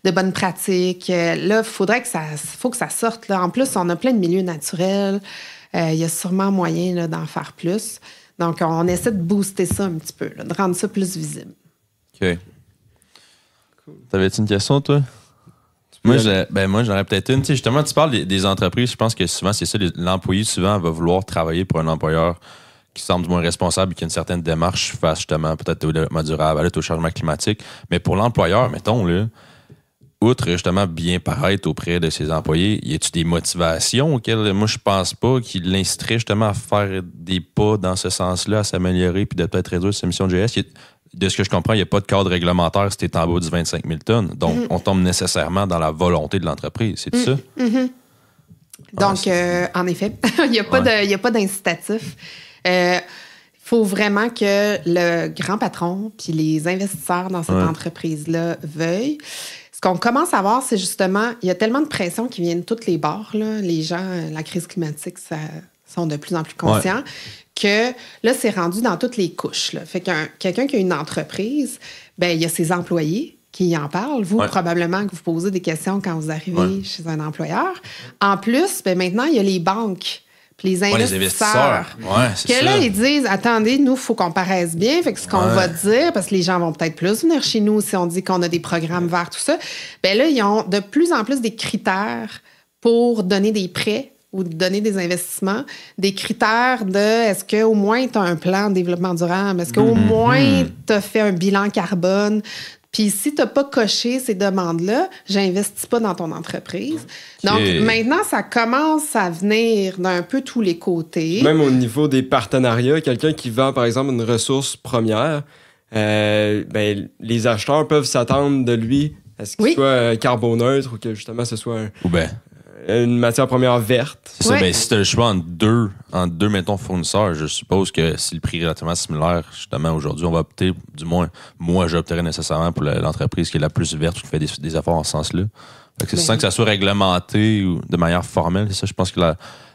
[SPEAKER 3] de bonnes pratiques. Là, faut que ça sorte. Là. En plus, on a plein de milieux naturels. Il y a sûrement moyen là, d'en faire plus. Donc, on essaie de booster ça un petit peu, là, de rendre ça plus visible.
[SPEAKER 4] OK. Cool. T'avais-tu une question, toi? Moi, j'aurais peut-être une. Tu sais, justement, tu parles des entreprises. Je pense que souvent, c'est ça. L'employé, souvent, va vouloir travailler pour un employeur qui semble du moins responsable et qui a une certaine démarche face, justement, peut-être au développement durable, au changement climatique. Mais pour l'employeur, mettons, là, outre, justement, bien paraître auprès de ses employés, y a-tu des motivations auxquelles, moi, je pense pas qu'il l'inciterait, justement, à faire des pas dans ce sens-là, à s'améliorer puis de peut-être réduire ses émissions de GS? De ce que je comprends, il n'y a pas de cadre réglementaire si tu es en bas du 25 000 tonnes. Donc, on tombe nécessairement dans la volonté de l'entreprise. C'est ça?
[SPEAKER 3] Donc, en effet, il n'y a pas d'incitatif. Il faut vraiment que le grand patron puis les investisseurs dans cette entreprise-là veuillent. Ce qu'on commence à voir, c'est justement, il y a tellement de pression qui vient de toutes les bords. Là. Les gens, la crise climatique, ça sont de plus en plus conscients. Que là, c'est rendu dans toutes les couches. Là. Fait que quelqu'un qui a une entreprise, ben il y a ses employés qui en parlent. Vous, probablement que vous posez des questions quand vous arrivez chez un employeur. En plus, ben maintenant, il y a les banques puis les investisseurs.
[SPEAKER 4] C'est
[SPEAKER 3] que
[SPEAKER 4] ça.
[SPEAKER 3] là, ils disent, attendez, nous, il faut qu'on paraisse bien. Fait que ce qu'on va dire, parce que les gens vont peut-être plus venir chez nous si on dit qu'on a des programmes verts, tout ça, ben là, ils ont de plus en plus des critères pour donner des prêts ou de donner des investissements, des critères de est-ce qu'au moins tu as un plan de développement durable, est-ce qu'au moins tu as fait un bilan carbone. Puis si tu n'as pas coché ces demandes-là, j'investis pas dans ton entreprise. Donc maintenant, ça commence à venir d'un peu tous les côtés.
[SPEAKER 1] Même au niveau des partenariats, quelqu'un qui vend par exemple une ressource première, les acheteurs peuvent s'attendre de lui à ce qu'il soit carboneutre ou que justement ce soit une matière première verte.
[SPEAKER 4] C'est ça. Ben, si tu as le choix entre deux, mettons, fournisseurs, je suppose que si le prix est relativement similaire, justement, aujourd'hui, on va opter, du moins, moi, j'opterais nécessairement pour l'entreprise qui est la plus verte, qui fait des efforts en ce sens-là. Sans que ça soit réglementé ou de manière formelle, c'est ça, je pense que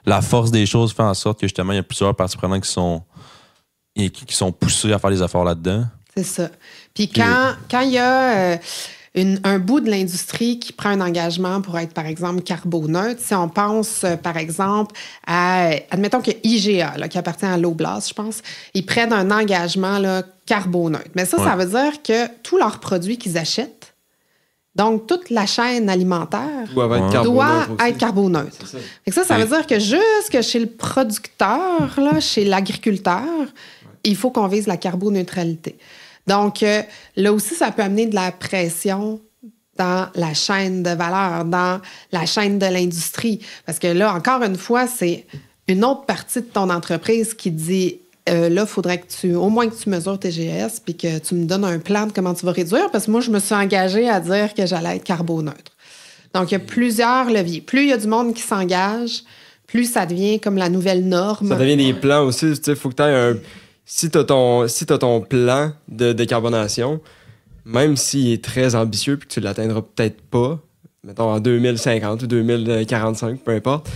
[SPEAKER 4] la force des choses fait en sorte que, justement, il y a plusieurs parties prenantes qui sont poussées à faire des efforts là-dedans.
[SPEAKER 3] C'est ça. Puis quand il y a... un bout de l'industrie qui prend un engagement pour être, par exemple, carboneutre. Si on pense, par exemple, admettons que IGA, là, qui appartient à l'Oblast, je pense, ils prennent un engagement là, carboneutre. Mais ça veut dire que tous leurs produits qu'ils achètent, donc toute la chaîne alimentaire, doit être carboneutre. Ça veut dire que jusque chez le producteur, là, chez l'agriculteur, il faut qu'on vise la carboneutralité. Donc, là aussi, ça peut amener de la pression dans la chaîne de valeur, dans la chaîne de l'industrie. Parce que là, encore une fois, c'est une autre partie de ton entreprise qui dit là, il faudrait au moins que tu mesures tes GS puis que tu me donnes un plan de comment tu vas réduire. Parce que moi, je me suis engagée à dire que j'allais être carboneutre. Donc, il y a plusieurs leviers. Plus il y a du monde qui s'engage, plus ça devient comme la nouvelle norme.
[SPEAKER 1] Ça devient des plans aussi. Tu sais, il faut que tu aies Si tu as ton plan de décarbonation, même s'il est très ambitieux et que tu ne l'atteindras peut-être pas, mettons en 2050 ou 2045, peu importe,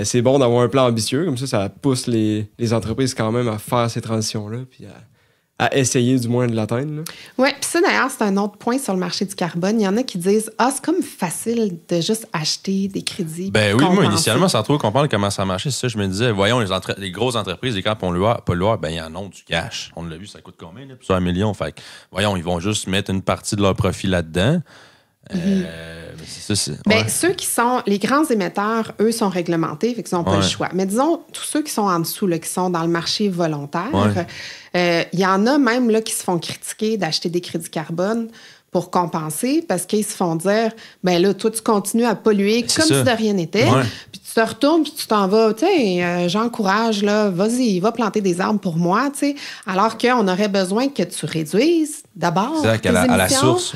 [SPEAKER 1] c'est bon d'avoir un plan ambitieux. Comme ça pousse les entreprises quand même à faire ces transitions-là puis à essayer du moins de l'atteindre.
[SPEAKER 3] Oui, puis ça, d'ailleurs, c'est un autre point sur le marché du carbone. Il y en a qui disent « Ah, c'est comme facile de juste acheter des crédits. »
[SPEAKER 4] Ben oui, moi, initialement, sans trop comprendre comment ça marchait, c'est ça, je me disais, voyons, les grosses entreprises, les camps pollueurs, ben, ils en ont du cash. On l'a vu, ça coûte combien? Là? Plusieurs millions. Fait que, voyons, ils vont juste mettre une partie de leur profit là-dedans.
[SPEAKER 3] Ceux qui sont les grands émetteurs, eux, sont réglementés, fait qu'ils n'ont pas le choix. Mais disons, tous ceux qui sont en dessous, là, qui sont dans le marché volontaire, il y en a même là, qui se font critiquer d'acheter des crédits carbone pour compenser parce qu'ils se font dire ben là, toi, tu continues à polluer comme si de rien n'était. Puis tu te retournes puis tu t'en vas. Tu sais, j'encourage, là, vas-y, va planter des arbres pour moi. Tu sais, alors qu'on aurait besoin que tu réduises d'abord.
[SPEAKER 4] Tes émissions. À la source,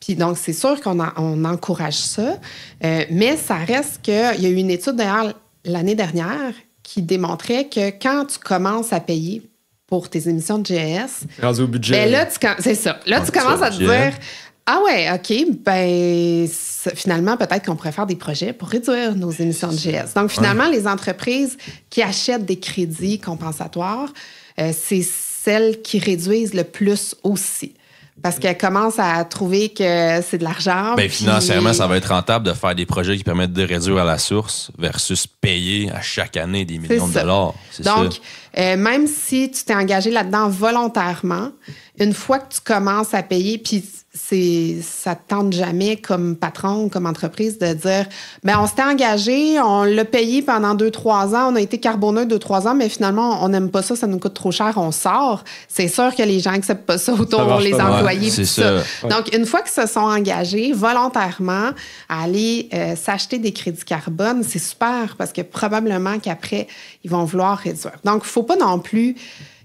[SPEAKER 3] Puis donc, c'est sûr qu'on encourage ça. Mais ça reste qu'il y a eu une étude, d'ailleurs, l'année dernière, qui démontrait que quand tu commences à payer pour tes émissions de GES...
[SPEAKER 1] Rendu au budget.
[SPEAKER 3] Ben là, c'est ça. Là, tu commences à te dire, ah ouais, OK, ben finalement, peut-être qu'on pourrait faire des projets pour réduire nos émissions de GES. Donc, finalement, les entreprises qui achètent des crédits compensatoires, c'est celles qui réduisent le plus aussi. Parce qu'elle commence à trouver que c'est de l'argent.
[SPEAKER 4] Ben, financièrement, ça va être rentable de faire des projets qui permettent de réduire à la source versus payer à chaque année des millions de dollars.
[SPEAKER 3] Donc, même si tu t'es engagé là-dedans volontairement, une fois que tu commences à payer, puis ça te tente jamais comme patron, comme entreprise de dire, ben on s'était engagé, on l'a payé pendant 2-3 ans, on a été carboneutre 2-3 ans, mais finalement, on n'aime pas ça, ça nous coûte trop cher, on sort. C'est sûr que les gens n'acceptent pas ça autour, les employés.
[SPEAKER 4] C'est ça.
[SPEAKER 3] Ouais. Donc, une fois qu'ils se sont engagés volontairement à aller s'acheter des crédits carbone, c'est super parce que probablement qu'après, ils vont vouloir réduire. Donc, il ne faut pas non plus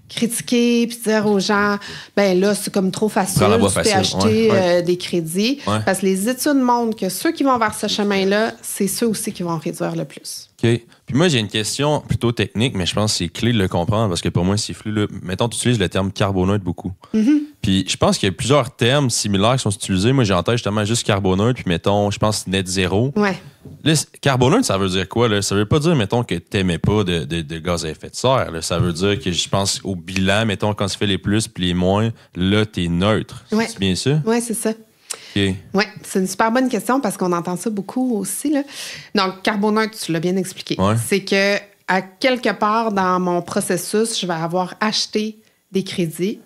[SPEAKER 3] critiquer puis dire aux gens, ben là, c'est comme trop facile, tu peux acheter des crédits. Ouais. Parce que les études montrent que ceux qui vont vers ce chemin-là, c'est ceux aussi qui vont réduire le plus.
[SPEAKER 4] OK. Puis moi, j'ai une question plutôt technique, mais je pense que c'est clé de le comprendre parce que pour moi, c'est flou. Là. Mettons, tu utilises le terme carboneutre beaucoup.
[SPEAKER 3] Mm-hmm.
[SPEAKER 4] Puis je pense qu'il y a plusieurs termes similaires qui sont utilisés. Moi, j'ai en tête justement juste carboneutre, puis mettons, je pense net zéro.
[SPEAKER 3] Ouais.
[SPEAKER 4] Là, carboneutre, ça veut dire quoi? Là? Ça veut pas dire, mettons, que t'aimais pas de gaz à effet de serre. Là. Ça veut dire que je pense au bilan, mettons, quand tu fais les plus puis les moins, là, t'es neutre.
[SPEAKER 3] Ouais.
[SPEAKER 4] C'est bien ça?
[SPEAKER 3] Oui, c'est ça.
[SPEAKER 4] Okay.
[SPEAKER 3] Oui, c'est une super bonne question parce qu'on entend ça beaucoup aussi. Là. Donc, carboneutre, tu l'as bien expliqué. Ouais. C'est que à quelque part dans mon processus, je vais avoir acheté des crédits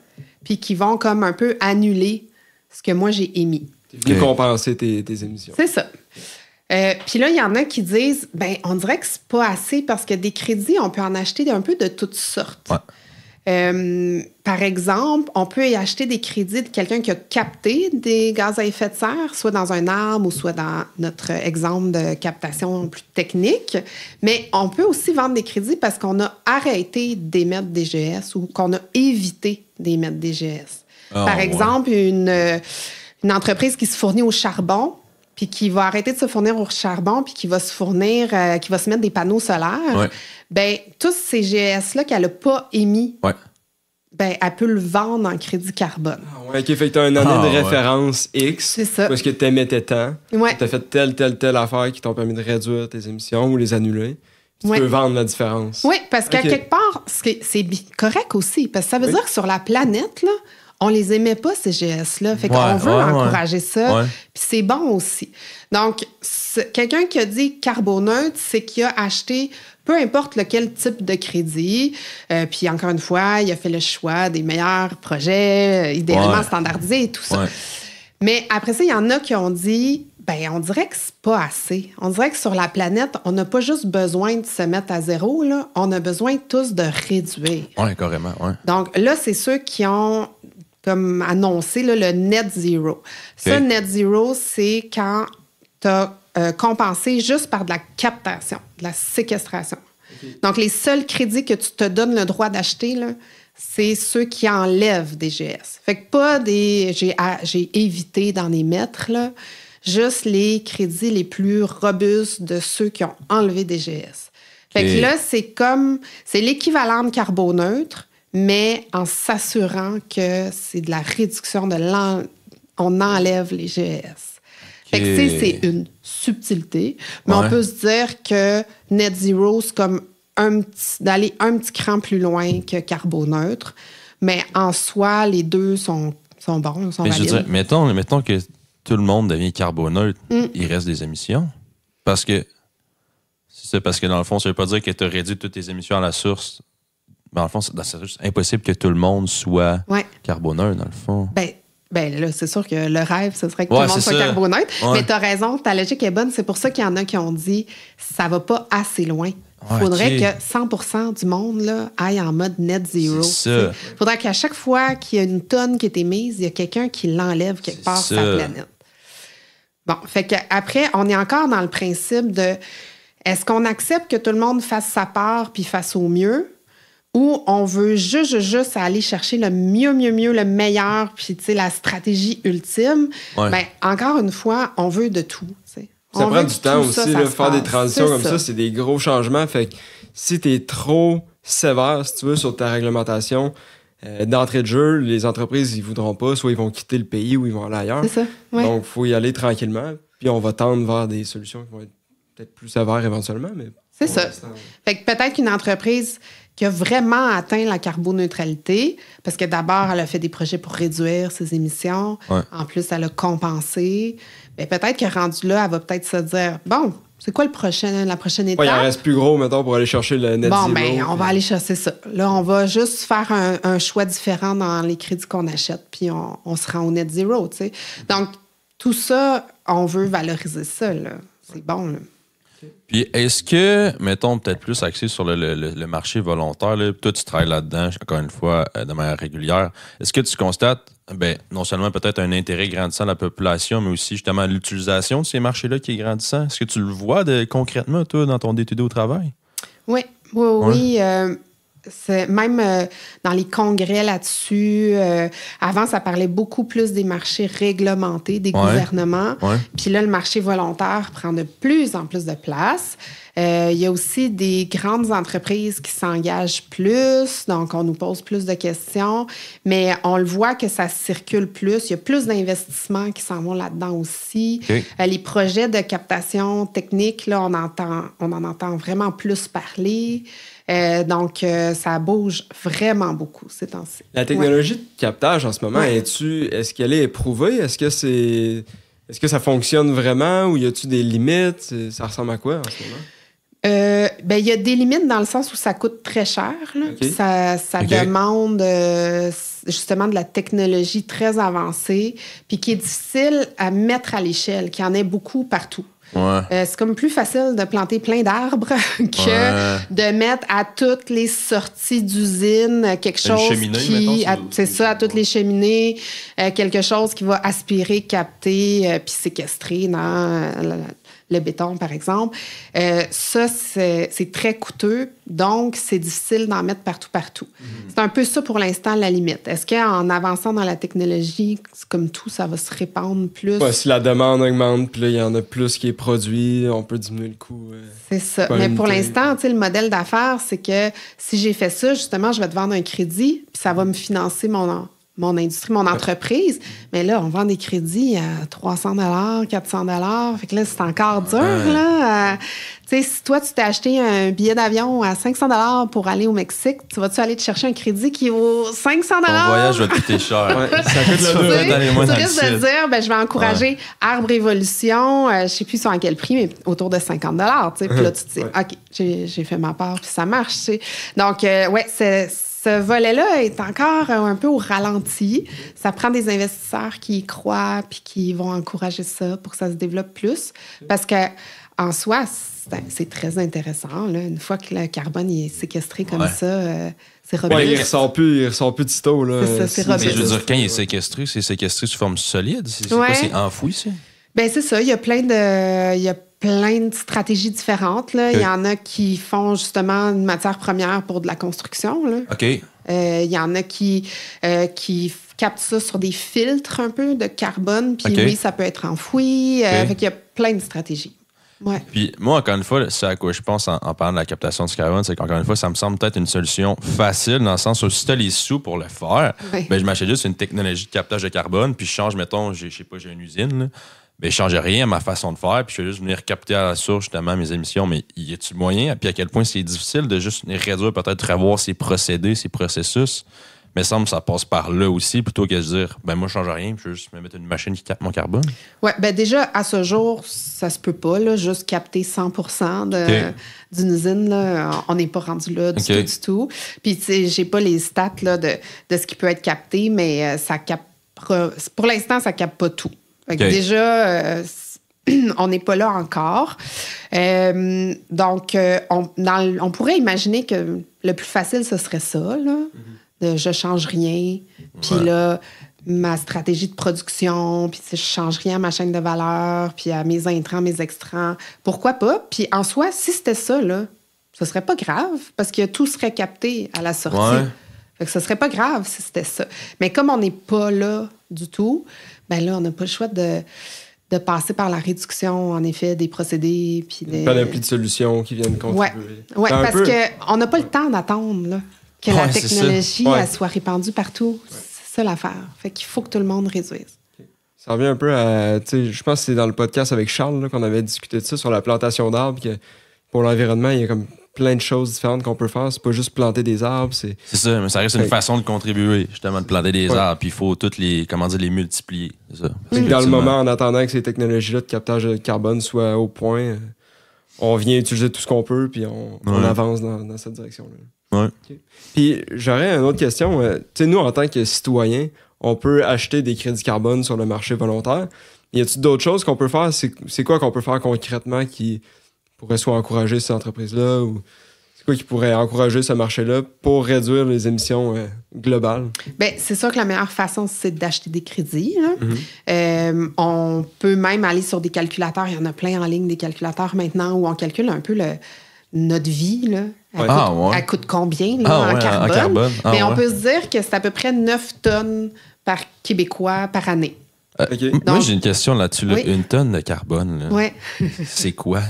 [SPEAKER 3] puis qui vont comme un peu annuler ce que moi j'ai émis.
[SPEAKER 1] Tu es venu compenser tes émissions.
[SPEAKER 3] C'est ça. Puis là, il y en a qui disent, ben on dirait que c'est pas assez parce que des crédits, on peut en acheter un peu de toutes sortes.
[SPEAKER 4] Ouais.
[SPEAKER 3] Par exemple, on peut y acheter des crédits de quelqu'un qui a capté des gaz à effet de serre, soit dans un arbre ou soit dans notre exemple de captation plus technique. Mais on peut aussi vendre des crédits parce qu'on a arrêté d'émettre des GS ou qu'on a évité d'émettre des GS. Par exemple, une entreprise qui se fournit au charbon puis qui va arrêter de se fournir au charbon puis qui va se fournir, qui va se mettre des panneaux solaires, ben tous ces GS-là qu'elle n'a pas émis, ben elle peut le vendre en crédit carbone.
[SPEAKER 1] OK, fait que tu as une année de référence X,
[SPEAKER 3] c'est ça.
[SPEAKER 1] parce que tu émettais tant, tu as fait telle affaire qui t'ont permis de réduire tes émissions ou les annuler. Tu peux vendre la différence.
[SPEAKER 3] Oui, parce qu'à quelque part, c'est correct aussi, parce que ça veut dire que sur la planète, là, on les émet pas, ces GS-là. Fait qu'on veut encourager ça. Puis c'est bon aussi. Donc, quelqu'un qui a dit carboneutre, c'est qu'il a acheté peu importe lequel type de crédit. Puis encore une fois, il a fait le choix des meilleurs projets, idéalement standardisés et tout ça. Mais après ça, il y en a qui ont dit, ben on dirait que c'est pas assez. On dirait que sur la planète, on n'a pas juste besoin de se mettre à zéro, là. On a besoin tous de réduire.
[SPEAKER 4] Oui, carrément,
[SPEAKER 3] Donc là, c'est ceux qui ont comme annoncé là, le net zero. Ça, net zero, c'est quand tu as compensé juste par de la captation, de la séquestration. Donc, les seuls crédits que tu te donnes le droit d'acheter, là, c'est ceux qui enlèvent des GS. Fait que pas des... J'ai évité d'en émettre, là, juste les crédits les plus robustes de ceux qui ont enlevé des GS. Fait que là, c'est l'équivalent de carboneutre, mais en s'assurant que c'est de la réduction on enlève les GS. Fait que c'est une subtilité, mais on peut se dire que net zero, c'est comme d'aller un petit cran plus loin que carboneutre, mais en soi, les deux sont bons, sont valides.
[SPEAKER 4] Je veux dire, mettons que tout le monde devient carboneutre, il reste des émissions. Parce que dans le fond, ça veut pas dire que tu as réduit toutes tes émissions à la source. Mais dans le fond, c'est juste impossible que tout le monde soit carboneutre, dans le fond.
[SPEAKER 3] Ben là, c'est sûr que le rêve, ce serait que tout le monde soit carboneutre. Mais tu as raison, ta logique est bonne. C'est pour ça qu'il y en a qui ont dit ça va pas assez loin. Il faudrait que 100% du monde là, aille en mode net zero. Il faudrait qu'à chaque fois qu'il y a une tonne qui est émise, il y a quelqu'un qui l'enlève quelque part sur la planète. Bon, fait qu'après, on est encore dans le principe de est-ce qu'on accepte que tout le monde fasse sa part puis fasse au mieux? Ou on veut juste aller chercher le mieux, le meilleur, puis tu sais, la stratégie ultime. Ben, encore une fois, on veut de tout. T'sais.
[SPEAKER 1] Ça prend du temps aussi, là, faire des transitions comme ça, c'est des gros changements. Fait que si tu es trop sévère, si tu veux, sur ta réglementation, d'entrée de jeu, les entreprises, ils voudront pas, soit ils vont quitter le pays ou ils vont aller ailleurs.
[SPEAKER 3] C'est ça.
[SPEAKER 1] Donc, il faut y aller tranquillement, puis on va tendre vers des solutions qui vont être peut-être plus sévères éventuellement, mais...
[SPEAKER 3] C'est ça. Fait que peut-être qu'une entreprise qui a vraiment atteint la carboneutralité, parce que d'abord, elle a fait des projets pour réduire ses émissions.
[SPEAKER 2] Ouais.
[SPEAKER 3] En plus, elle a compensé. Mais peut-être que rendu là, elle va peut-être se dire, bon, c'est quoi la prochaine étape?
[SPEAKER 1] Ouais, il en reste plus gros, mettons, pour aller chercher le net
[SPEAKER 3] Bon,
[SPEAKER 1] zero.
[SPEAKER 3] ben, on va aller chercher ça. Là, on va juste faire un choix différent dans les crédits qu'on achète, puis on se rend au net zero, tu sais. Donc, tout ça, on veut valoriser ça, là. C'est bon, là.
[SPEAKER 4] Puis est-ce que, mettons, peut-être plus axé sur le marché volontaire, là, toi, tu travailles là-dedans, encore une fois, de manière régulière. Est-ce que tu constates, non seulement peut-être un intérêt grandissant de la population, mais aussi justement l'utilisation de ces marchés-là qui est grandissant? Est-ce que tu le vois concrètement, toi, dans ton étude au travail?
[SPEAKER 3] Oui, oui. C'est même dans les congrès là-dessus, avant, ça parlait beaucoup plus des marchés réglementés, des gouvernements.
[SPEAKER 4] Ouais.
[SPEAKER 3] Puis là, le marché volontaire prend de plus en plus de place. Il y a aussi des grandes entreprises qui s'engagent plus, donc on nous pose plus de questions, mais on le voit que ça circule plus. Il y a plus d'investissements qui s'en vont là-dedans aussi.
[SPEAKER 4] Okay.
[SPEAKER 3] Les projets de captation technique, là, on en entend vraiment plus parler. Donc, ça bouge vraiment beaucoup ces temps-ci.
[SPEAKER 1] La technologie de captage en ce moment, est-ce qu'elle est éprouvée? Est-ce que ça fonctionne vraiment ou y a-t-il des limites? Ça ressemble à quoi en ce moment?
[SPEAKER 3] Il y a des limites dans le sens où ça coûte très cher. Là.
[SPEAKER 1] Okay.
[SPEAKER 3] Ça demande justement de la technologie très avancée, puis qui est difficile à mettre à l'échelle, qu'il y en ait beaucoup partout.
[SPEAKER 4] Ouais.
[SPEAKER 3] C'est comme plus facile de planter plein d'arbres que de mettre à toutes les sorties d'usine quelque chose qui... C'est ça, à toutes les cheminées, quelque chose qui va aspirer, capter, puis séquestrer dans le béton, par exemple. Ça, c'est très coûteux, donc c'est difficile d'en mettre partout. C'est un peu ça pour l'instant, la limite. Est-ce qu'en avançant dans la technologie, comme tout, ça va se répandre plus?
[SPEAKER 1] Ouais, si la demande augmente, puis là, il y en a plus qui est produit, on peut diminuer le coût.
[SPEAKER 3] C'est ça. Mais pour l'instant, le modèle d'affaires, c'est que si j'ai fait ça, justement, je vais te vendre un crédit, puis ça va me financer mon industrie, mon entreprise. Mais là, on vend des crédits à 300 400 $. Fait que là, c'est encore dur, là. Tu sais, si toi, tu t'es acheté un billet d'avion à 500 $ pour aller au Mexique, tu vas-tu aller te chercher un crédit qui vaut 500 $?
[SPEAKER 4] Ton voyage va te coûter cher.
[SPEAKER 1] Ça coûte le
[SPEAKER 3] Tu risques de dire, je vais encourager Arbre Évolution, je sais plus à quel prix, mais autour de 50 $. Puis là, tu te dis, OK, j'ai fait ma part, puis ça marche. T'sais. Donc, ce volet-là est encore un peu au ralenti. Ça prend des investisseurs qui y croient puis qui vont encourager ça pour que ça se développe plus. Parce que en soi, c'est très intéressant. Là. Une fois que le carbone est séquestré comme ça, c'est robuste.
[SPEAKER 1] Ouais, il ressort plus de sitôt. Là.
[SPEAKER 3] C'est ça, c'est robuste.
[SPEAKER 4] Mais je veux dire, quand il est séquestré, c'est séquestré sous forme solide? C'est quoi? C'est enfoui, ça?
[SPEAKER 3] Ben c'est ça. Il y a plein de stratégies différentes. Là. Okay. Il y en a qui font justement une matière première pour de la construction. Là.
[SPEAKER 4] OK.
[SPEAKER 3] Il y en a qui captent ça sur des filtres un peu de carbone. Puis oui, ça peut être enfoui. Fait qu'il y a plein de stratégies. Ouais.
[SPEAKER 4] Puis moi, encore une fois, c'est à quoi je pense en parlant de la captation du carbone, c'est qu'encore une fois, ça me semble peut-être une solution facile dans le sens où si tu as les sous pour le faire, je m'achète juste une technologie de captage de carbone, puis je change, mettons, j'ai une usine, là, je ne change rien à ma façon de faire, puis je vais juste venir capter à la source justement mes émissions. Mais y a-t-il moyen? Puis à quel point c'est difficile de juste réduire, peut-être revoir ces procédés, ces processus? Mais semble que ça passe par là aussi, plutôt que de dire, moi, je change rien, puis je vais juste me mettre une machine qui capte mon carbone.
[SPEAKER 3] Oui, déjà, à ce jour, ça se peut pas, là, juste capter 100% d'une usine. Là. On n'est pas rendu là du tout. Puis, tu sais, j'ai pas les stats là, de ce qui peut être capté, mais ça capte. Pour l'instant, ça capte pas tout. Fait que déjà, on n'est pas là encore. Donc, on pourrait imaginer que le plus facile, ce serait ça, là. Je change rien. Puis là, ma stratégie de production, puis je change rien à ma chaîne de valeur, puis à mes intrants, mes extrants. Pourquoi pas? Puis en soi, si c'était ça, là, ce serait pas grave, parce que tout serait capté à la sortie.
[SPEAKER 4] Ouais.
[SPEAKER 3] Fait que ce serait pas grave si c'était ça. Mais comme on n'est pas là du tout, là, on n'a pas le choix de passer par la réduction, en effet, des procédés. Puis
[SPEAKER 1] pas d'appli de solutions qui viennent contribuer.
[SPEAKER 3] Oui, parce qu'on n'a pas le temps d'attendre là, que la technologie elle soit répandue partout. C'est ça l'affaire. Fait qu'il faut que tout le monde réduise.
[SPEAKER 1] Ça revient un peu à... Je pense que c'est dans le podcast avec Charles là, qu'on avait discuté de ça, sur la plantation d'arbres, que pour l'environnement, il y a comme plein de choses différentes qu'on peut faire. C'est pas juste planter des arbres. C'est
[SPEAKER 4] ça, mais ça reste une façon de contribuer, justement, de planter des arbres. Puis il faut toutes les multiplier. C'est ça.
[SPEAKER 1] Dans le moment, en attendant que ces technologies-là de captage de carbone soient au point, on vient utiliser tout ce qu'on peut, puis on avance dans cette direction-là.
[SPEAKER 4] Ouais.
[SPEAKER 1] Okay. Puis j'aurais une autre question. Tu sais, nous, en tant que citoyens, on peut acheter des crédits carbone sur le marché volontaire. Y a-t-il d'autres choses qu'on peut faire? C'est quoi qu'on peut faire concrètement qui pourrait soit encourager ces entreprises-là ou c'est quoi qui pourrait encourager ce marché-là pour réduire les émissions globales?
[SPEAKER 3] Bien, c'est sûr que la meilleure façon, c'est d'acheter des crédits. On peut même aller sur des calculateurs. Il y en a plein en ligne, des calculateurs maintenant, où on calcule un peu notre vie. Là. Elle coûte combien en carbone? Mais on peut se dire que c'est à peu près 9 tonnes par Québécois par année.
[SPEAKER 1] Okay.
[SPEAKER 4] Donc, moi, j'ai une question là-dessus. Là.
[SPEAKER 3] Oui.
[SPEAKER 4] 1 tonne de carbone, là.
[SPEAKER 3] Ouais.
[SPEAKER 4] C'est quoi?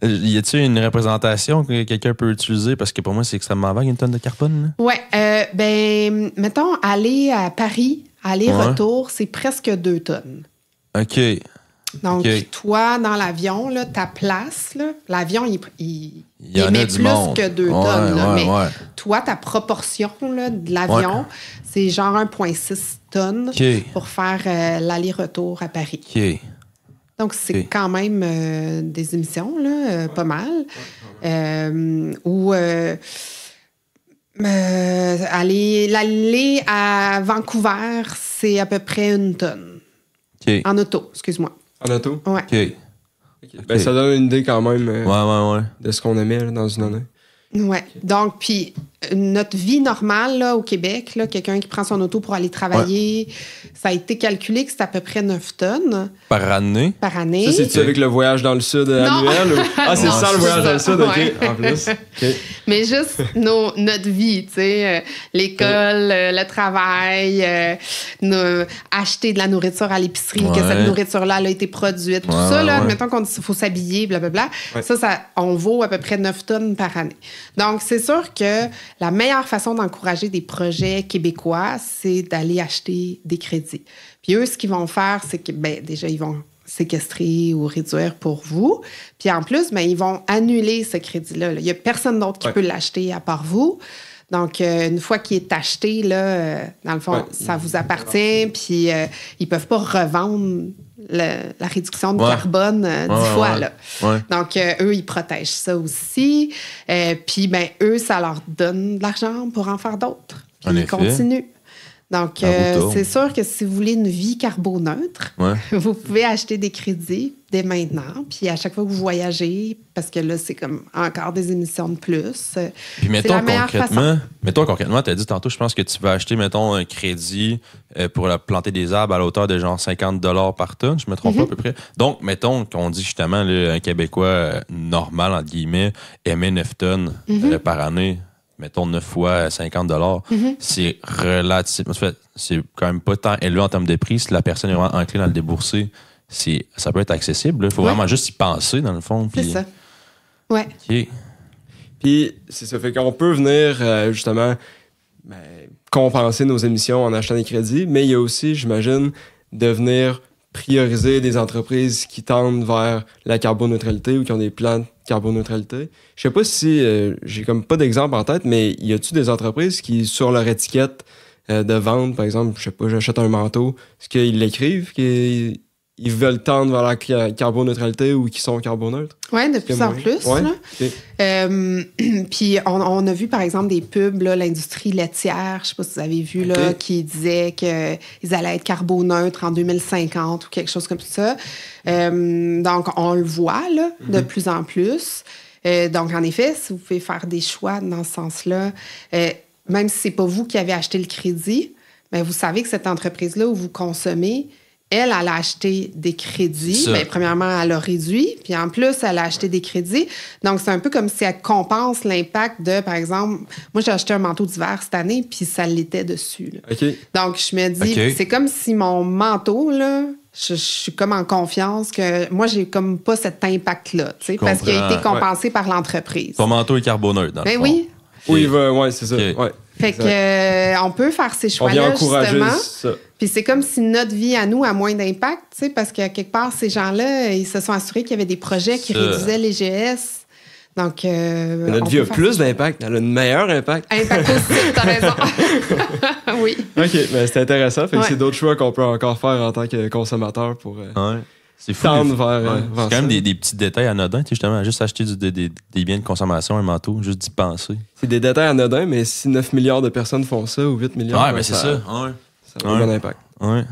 [SPEAKER 4] Y a-t-il une représentation que quelqu'un peut utiliser? Parce que pour moi, c'est extrêmement vague, 1 tonne de carbone.
[SPEAKER 3] Oui. Ben, mettons, aller à Paris, aller-retour, c'est presque 2 tonnes.
[SPEAKER 4] OK.
[SPEAKER 3] Donc, toi, dans l'avion, là, ta place, là, l'avion, il
[SPEAKER 4] émet
[SPEAKER 3] plus que 2 tonnes. Là, mais toi, ta proportion là, de l'avion, c'est genre 1,6 tonnes pour faire l'aller-retour à Paris. Donc, c'est quand même des émissions, là, pas mal. L'aller à Vancouver, c'est à peu près 1 tonne. En auto, excuse-moi.
[SPEAKER 1] En auto?
[SPEAKER 3] Oui.
[SPEAKER 1] Okay. Ben, ça donne une idée quand même de ce qu'on émet là, dans une année.
[SPEAKER 3] Oui. Donc, puis notre vie normale là, au Québec, là, quelqu'un qui prend son auto pour aller travailler, ça a été calculé que c'est à peu près 9 tonnes.
[SPEAKER 4] Par année?
[SPEAKER 3] Par année.
[SPEAKER 1] Ça, c'est-tu avec le voyage dans le sud annuel? Ou... Ah, c'est ça le voyage dans le sud, OK, en plus. Okay.
[SPEAKER 3] Mais juste notre vie, tu sais, l'école, le travail, acheter de la nourriture à l'épicerie, que cette nourriture-là elle a été produite, tout ça, là, admettons qu'il faut s'habiller, blablabla, ça, on vaut à peu près 9 tonnes par année. Donc, c'est sûr que la meilleure façon d'encourager des projets québécois, c'est d'aller acheter des crédits. Puis eux, ce qu'ils vont faire, c'est que, déjà, ils vont séquestrer ou réduire pour vous. Puis en plus, ils vont annuler ce crédit-là. Il n'y a personne d'autre qui peut l'acheter à part vous. Donc, une fois qu'il est acheté, là, dans le fond, ça vous appartient. Puis, ils ne peuvent pas revendre la réduction de carbone 10 fois. Là. Donc, eux, ils protègent ça aussi. Puis, eux, ça leur donne de l'argent pour en faire d'autres. Puis, ils continuent. Donc, c'est sûr que si vous voulez une vie carboneutre, vous pouvez acheter des crédits dès maintenant. Puis à chaque fois que vous voyagez, parce que là, c'est comme encore des émissions de plus.
[SPEAKER 4] Puis mettons concrètement, tu as dit tantôt, je pense que tu vas acheter, mettons, un crédit pour planter des arbres à la hauteur de genre 50 $ par tonne, je me trompe pas à peu près. Donc, mettons qu'on dit justement, là, un Québécois normal, entre guillemets, émet 9 tonnes par année. Mettons 9 fois 50 $, c'est relativement... C'est quand même pas tant élevé en termes de prix. Si la personne est vraiment encline à le débourser, ça peut être accessible. Il faut vraiment juste y penser, dans le fond.
[SPEAKER 3] C'est ça. Ouais.
[SPEAKER 4] OK.
[SPEAKER 1] Puis, c'est ça. Fait qu'on peut venir, justement, compenser nos émissions en achetant des crédits, mais il y a aussi, j'imagine, de venir prioriser des entreprises qui tendent vers la carboneutralité ou qui ont des plans de carboneutralité. Je sais pas si j'ai comme pas d'exemple en tête, mais y a-tu des entreprises qui, sur leur étiquette de vente, par exemple, je sais pas, j'achète un manteau, est-ce qu'ils l'écrivent, qu'ils veulent tendre vers la carboneutralité ou qu'ils sont carboneutres?
[SPEAKER 3] Oui, de plus en plus.
[SPEAKER 1] Ouais?
[SPEAKER 3] Puis on a vu, par exemple, des pubs, là, l'industrie laitière, je sais pas si vous avez vu, là, qui disaient qu'ils allaient être carboneutres en 2050 ou quelque chose comme ça. Donc, on le voit là, de plus en plus. Donc, en effet, si vous pouvez faire des choix dans ce sens-là, même si c'est pas vous qui avez acheté le crédit, vous savez que cette entreprise-là où vous consommez, elle a acheté des crédits. Premièrement, elle a réduit. Puis en plus, elle a acheté des crédits. Donc, c'est un peu comme si elle compense l'impact de, par exemple, moi, j'ai acheté un manteau d'hiver cette année, puis ça l'était dessus. Là. Donc, je me dis, c'est comme si mon manteau, là, je suis comme en confiance que moi, j'ai comme pas cet impact-là, tu sais, parce qu'il a été compensé par l'entreprise.
[SPEAKER 4] Ton manteau est carboneutre, dans le fond.
[SPEAKER 3] Oui.
[SPEAKER 1] Oui, c'est ça. Ouais.
[SPEAKER 3] Fait que on peut faire ces choix-là, justement. Puis c'est comme si notre vie à nous a moins d'impact, tu sais, parce qu'à quelque part, ces gens-là, ils se sont assurés qu'il y avait des projets qui réduisaient les GS. Donc,
[SPEAKER 1] Notre vie a plus d'impact, elle a un meilleur impact.
[SPEAKER 3] Impact positif, t'as raison. Oui.
[SPEAKER 1] OK, mais c'est intéressant. Fait que
[SPEAKER 3] Ouais.
[SPEAKER 1] c'est d'autres choix qu'on peut encore faire en tant que consommateur pour
[SPEAKER 4] Ouais. C'est fou.
[SPEAKER 1] tendre vers,
[SPEAKER 4] Ouais.
[SPEAKER 1] vers
[SPEAKER 4] C'est quand même
[SPEAKER 1] ça.
[SPEAKER 4] des petits détails anodins, tu sais, justement, juste acheter des biens de consommation, un manteau, juste d'y penser.
[SPEAKER 1] C'est des détails anodins, mais si 9 milliards de personnes font ça ou 8 milliards,
[SPEAKER 4] Ouais,
[SPEAKER 1] ben,
[SPEAKER 4] mais c'est ça. Ouais.
[SPEAKER 1] Ça a un bon impact.
[SPEAKER 4] Ouais.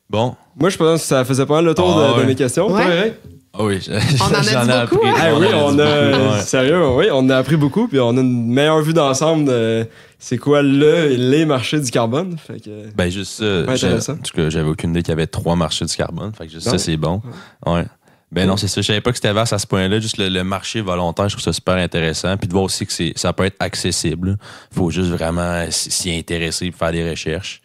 [SPEAKER 4] Bon.
[SPEAKER 1] Moi, je pense que ça faisait pas mal le tour de
[SPEAKER 4] ouais.
[SPEAKER 1] mes questions. Toi,
[SPEAKER 3] Ouais.
[SPEAKER 1] Eric?
[SPEAKER 4] Ah oui,
[SPEAKER 3] On en a dit
[SPEAKER 4] j'en ai
[SPEAKER 3] beaucoup,
[SPEAKER 4] appris.
[SPEAKER 3] hein?
[SPEAKER 1] Ah oui, on
[SPEAKER 4] dit
[SPEAKER 1] a.
[SPEAKER 4] beaucoup, ouais.
[SPEAKER 1] Sérieux, oui, on a appris beaucoup, puis on a une meilleure vue d'ensemble de c'est quoi les marchés du carbone. Fait que.
[SPEAKER 4] Ben, juste ça.
[SPEAKER 1] Ouais, intéressant.
[SPEAKER 4] En tout cas, j'avais aucune idée qu'il y avait 3 marchés du carbone. Fait que juste
[SPEAKER 1] Non.
[SPEAKER 4] ça, c'est bon. Ouais. Ben non, c'est ça. Je savais pas que c'était vaste à ce point-là. Juste le marché volontaire, je trouve ça super intéressant. Puis de voir aussi que ça peut être accessible. Faut juste vraiment s'y intéresser et faire des recherches.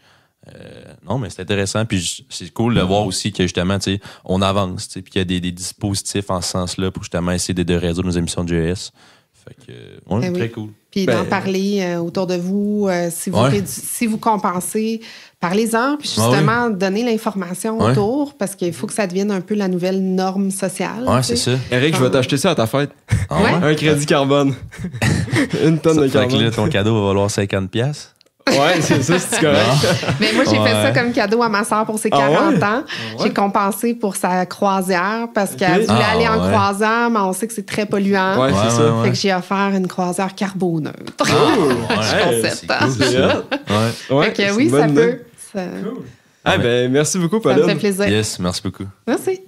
[SPEAKER 4] Non, mais c'est intéressant. Puis c'est cool de voir aussi que justement, tu sais, on avance. Puis qu'il y a des dispositifs en ce sens-là pour justement essayer de réduire nos émissions de GES. Fait que, ouais,
[SPEAKER 3] Ben oui.
[SPEAKER 4] très cool.
[SPEAKER 3] Puis
[SPEAKER 1] Ben,
[SPEAKER 3] d'en parler autour de vous, si vous,
[SPEAKER 4] Ouais.
[SPEAKER 3] si vous compensez, parlez-en, puis justement, donnez l'information
[SPEAKER 4] Ouais.
[SPEAKER 3] autour, parce qu'il faut que ça devienne un peu la nouvelle norme sociale.
[SPEAKER 4] Ouais,
[SPEAKER 3] tu sais.
[SPEAKER 4] c'est ça.
[SPEAKER 1] Eric, je vais t'acheter ça à ta fête.
[SPEAKER 4] Ah
[SPEAKER 3] Ouais.
[SPEAKER 1] Un crédit carbone. Une tonne de
[SPEAKER 4] Fait que
[SPEAKER 1] carbone.
[SPEAKER 4] là, ton cadeau va valoir 50$.
[SPEAKER 1] Ouais, c'est ça, c'est correct.
[SPEAKER 3] Mais moi, j'ai fait ça
[SPEAKER 4] Ouais.
[SPEAKER 3] comme cadeau à ma soeur pour ses
[SPEAKER 1] Ah
[SPEAKER 3] 40
[SPEAKER 1] ouais?
[SPEAKER 3] ans.
[SPEAKER 1] ouais?
[SPEAKER 3] J'ai compensé pour sa croisière parce qu'elle voulait
[SPEAKER 4] Ah
[SPEAKER 3] aller en
[SPEAKER 4] ouais.
[SPEAKER 3] croisière, mais on sait que c'est très polluant.
[SPEAKER 1] Ouais, c'est
[SPEAKER 4] Ouais,
[SPEAKER 1] ça.
[SPEAKER 4] ouais,
[SPEAKER 3] Fait que j'ai offert une croisière carboneutre.
[SPEAKER 1] Hey,
[SPEAKER 3] concept,
[SPEAKER 4] c'est
[SPEAKER 3] hein.
[SPEAKER 4] cool,
[SPEAKER 1] C'est
[SPEAKER 4] ça.
[SPEAKER 1] hot.
[SPEAKER 4] Ouais.
[SPEAKER 1] Ouais,
[SPEAKER 3] Fait que
[SPEAKER 1] c'est
[SPEAKER 3] oui,
[SPEAKER 1] une
[SPEAKER 3] ça
[SPEAKER 1] bonne
[SPEAKER 3] peut.
[SPEAKER 1] idée.
[SPEAKER 3] Ça,
[SPEAKER 1] Ah, ben, merci beaucoup,
[SPEAKER 3] ça me fait
[SPEAKER 1] Pauline.
[SPEAKER 3] plaisir.
[SPEAKER 4] Yes, merci beaucoup.
[SPEAKER 3] Merci.